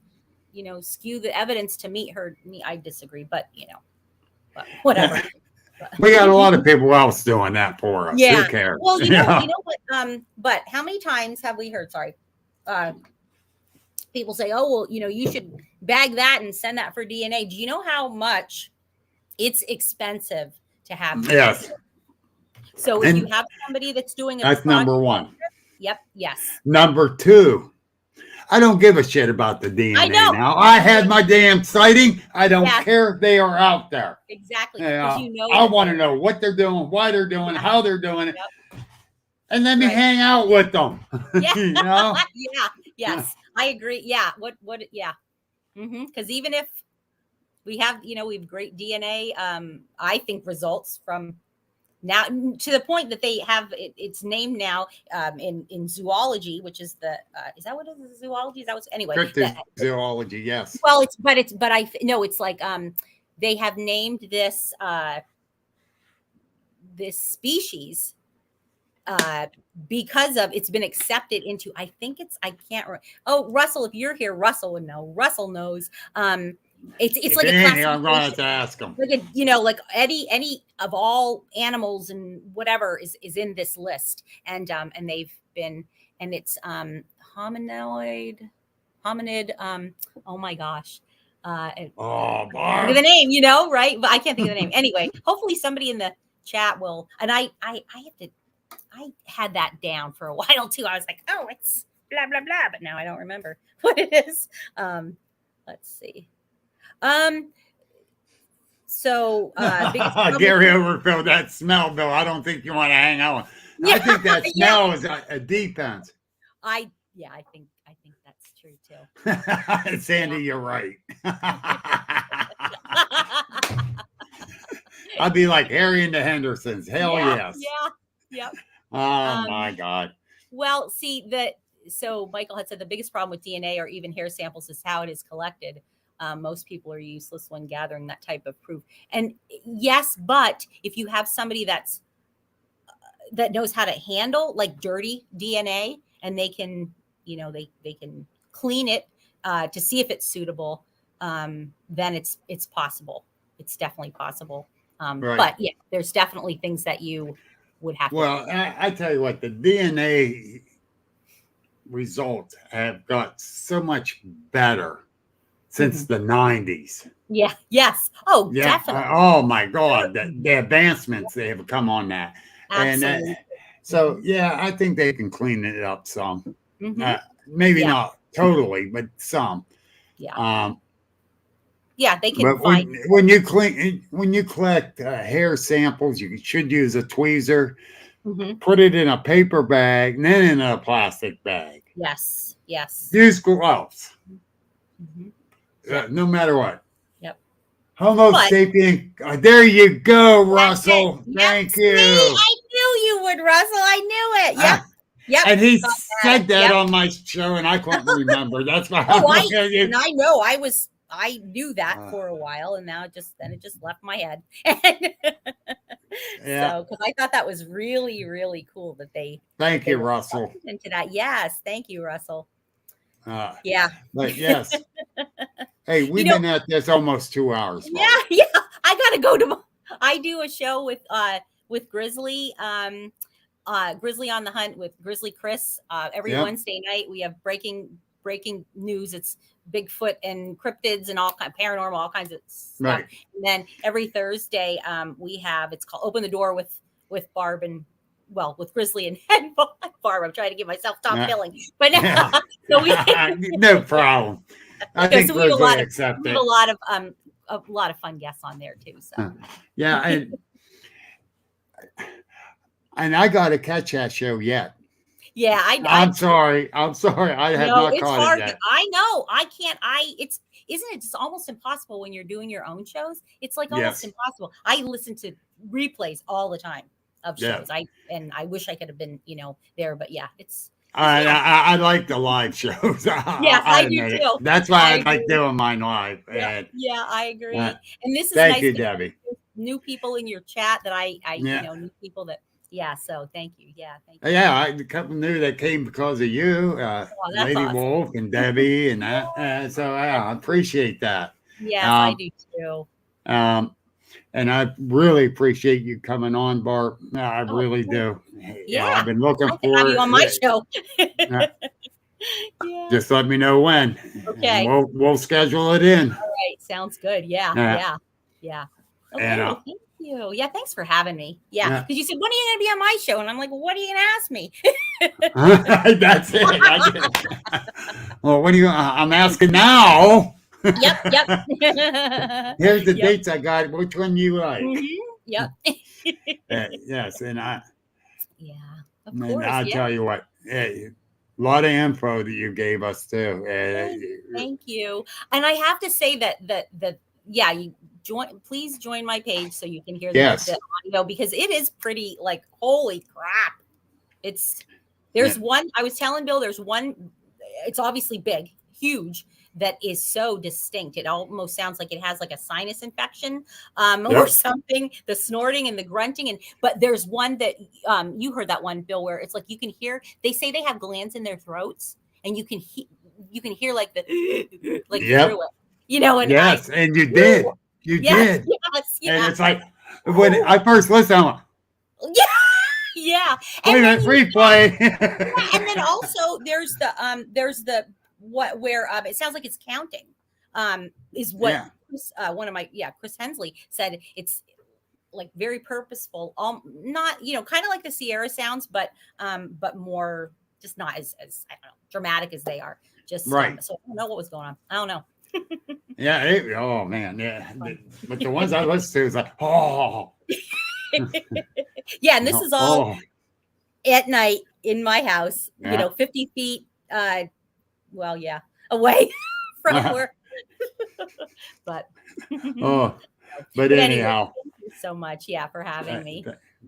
skew the evidence to meet I disagree, but but whatever.
We got a lot of people else doing that for us.
Yeah.
Who cares?
Well, you know what? But how many times have we heard, people say, oh, well, you should bag that and send that for DNA. Do you know how much it's expensive to have?
Yes.
So if you have somebody that's doing
that's number one.
Yep. Yes.
Number 2. I don't give a shit about the DNA now. I had my damn sighting. I don't care if they are out there.
Exactly.
I want to know what they're doing, why they're doing, how they're doing it. And let me hang out with them.
Yeah. Yeah. Yes. I agree. Yeah. Yeah. Because even if we have, we have great DNA, I think results from now to the point that they have it's named now in zoology, which is is that what it is? Zoology? Is that what's anyway?
Zoology, yes.
Well, it's like they have named this this species because of it's been accepted into I can't remember. Oh, Russell, if you're here, Russell would know. Russell knows. It's like a classification.
I'm going to ask them.
Like like any of all animals and whatever is in this list, and they've been and it's hominid. Oh my gosh.
Barb.
Look at the name, right? But I can't think of the name. Anyway, hopefully somebody in the chat will. And I had that down for a while too. I was like, oh, it's blah blah blah, but now I don't remember what it is. Let's see. So
Gary Overfield, that smell, Bill. I don't think you want to hang out. I think that smell is a defense.
I think that's true too.
Sandy, you're right. I'd be like Harry and the Hendersons. Hell yes.
Yeah. Yep.
Oh my God.
Well, see so Michael had said the biggest problem with DNA or even hair samples is how it is collected. Most people are useless when gathering that type of proof. And yes, but if you have somebody that knows how to handle like dirty DNA, and they can, they can clean it to see if it's suitable, then it's possible. It's definitely possible.
Right.
But yeah, there's definitely things that you would have to.
Well, I tell you what, the DNA results have got so much better since the 90s.
Yeah. Yes. Oh,
Yeah.
definitely.
Oh my God, the advancements they have come on that.
Absolutely.
And so, yeah, I think they can clean it up some. Maybe
Yeah.
not totally, but some.
Yeah. Yeah, they can
But
find.
when you collect hair samples, you should use a tweezer. Put it in a paper bag, and then in a plastic bag.
Yes. Yes.
Use gloves. No matter what. Yep. Homo sapien. There you go, Russell. Thank you.
I knew you would, Russell. I knew it. Yep. Yep.
And he said that on my show, and I couldn't remember. That's why
and I know I knew that for a while, and now it just left my head. So, because I thought that was really, really cool that they.
Thank you, Russell.
Into that, yes, thank you, Russell.
Yeah, but yes. Hey, we've been at this almost 2 hours.
Yeah, yeah. I gotta go I do a show with Grizzly. Grizzly on the Hunt with Grizzly Chris. Every Wednesday night we have breaking news. It's Bigfoot and cryptids and all kind of paranormal, all kinds of stuff.
Right.
And then every Thursday it's called Open the Door with Barb and with Grizzly and Barb. I'm trying to give myself top billing, but so we
no problem. I think
so we have
a
lot of fun guests on there too. So
yeah, and I got to catch that show yet.
Yeah,
I'm sorry. I have not caught it yet.
I know. I can't. Isn't it just almost impossible when you're doing your own shows? It's like almost impossible. I listen to replays all the time of shows. I wish I could have been, there, but yeah, it's.
I like the live shows.
Yes, I do too.
That's why I like doing mine live.
Yeah, I agree. And this is
thank
nice
you, Debbie.
New people in your chat that I new people that. Yeah, so thank you. Yeah, thank you.
Yeah, I knew that came because of you, Lady
awesome.
Wolf and Debbie, and that. So I appreciate that.
Yes, I do too.
And I really appreciate you coming on, Barb. I really do.
Yeah,
I've been looking
forward to have you on my show.
Just let me know when.
Okay.
We'll schedule it in.
All right, sounds good. Yeah. Okay, thank you. Yeah, thanks for having me. Yeah, because you said, when are you going to be on my show? And I'm like, well, what are you going to ask me?
That's it. Well, what do you? I'm asking now.
Yep.
Here's the dates I got. Which one you like?
Yep.
Yes, and I.
Yeah, of
and
course.
I'll tell you what. A lot of info that you gave us too.
Thank you. And I have to say that you please join my page so you can hear the audio, because it is pretty like, holy crap. There's one, I was telling Bill, there's one, it's obviously big, huge, that is so distinct. It almost sounds like it has like a sinus infection or something, the snorting and the grunting. But there's one that you heard that one, Bill, where it's like you can hear, they say they have glands in their throats and you can hear like the like through it, and
yes, and you did. You did.
Yes.
And it's like when I first listened, I'm like,
yeah.
Wait a minute, replay.
And then also there's the where it sounds like it's counting. Is what one of my Chris Hensley said. It's like very purposeful, not kind of like the Sierra sounds, but more just not as I don't know, dramatic as they are. Just
right.
So I don't know what was going on. I don't know.
Yeah. Oh man. Yeah. But the ones I listened to is like, oh.
Yeah, and this is all at night in my house. 50 feet. Away from where. But.
But anyhow.
Thank you so much. Yeah, for having me.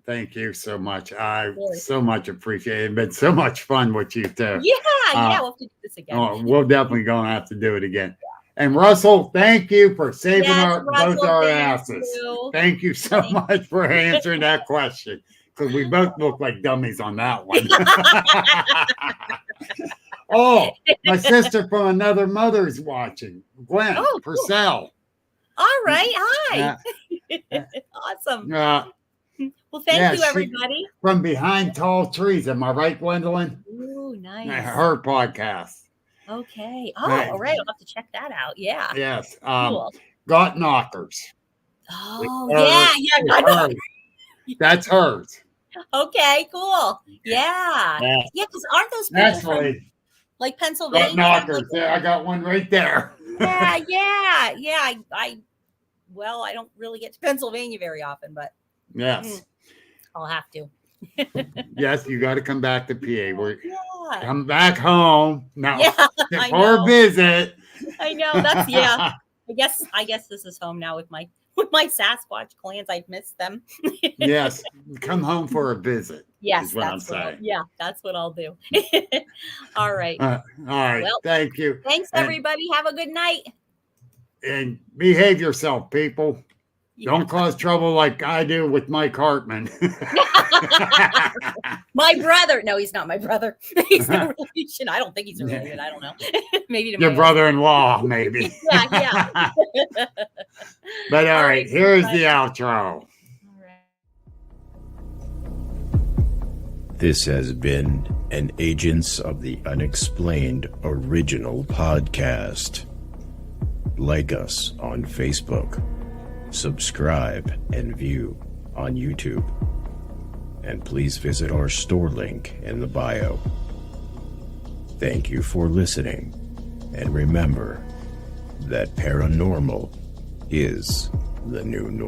thank you so much. I
Really.
so much appreciate it. It's been so much fun with you too.
Yeah, we'll have to do this again.
Oh, we'll definitely gonna have to do it again. And Russell, thank you for saving both our asses. Thank you so much for answering that question, because we both look like dummies on that one. Oh, my sister from another mother's watching, Gwen Purcell.
All right, hi. Awesome. Well, thank you, everybody.
From behind tall trees. Am I right, Gwendolyn?
Ooh, nice.
Her podcast.
Okay. Oh, all right. I'll have to check that out. Yeah.
Yes.
Cool.
Got Knockers.
Oh, yeah.
That's hers.
Okay, cool. Yeah. Because aren't those people from, like, Pennsylvania?
Got Knockers. Yeah, I got one right there.
Yeah. Well, I don't really get to Pennsylvania very often, but
yes,
I'll have to.
Yes, you got to come back to PA. Come back home now for a visit.
I know. That's I guess this is home now with my Sasquatch clans. I've missed them.
Yes, come home for a visit.
Yes,
is what I'm saying.
That's what I'll do. All right.
All right. Well, thank you.
Thanks, everybody. Have a good night.
And behave yourself, people. Don't cause trouble like I do with Mike Hartman.
My brother. No, he's not my brother. He's no relation. I don't think he's related. I don't know. Maybe to
your brother-in-law, maybe.
Yeah.
But all right, here's the outro.
This has been an Agents of the Unexplained original podcast. Like us on Facebook, subscribe and view on YouTube, and please visit our store link in the bio. Thank you for listening, and remember that paranormal is the new normal.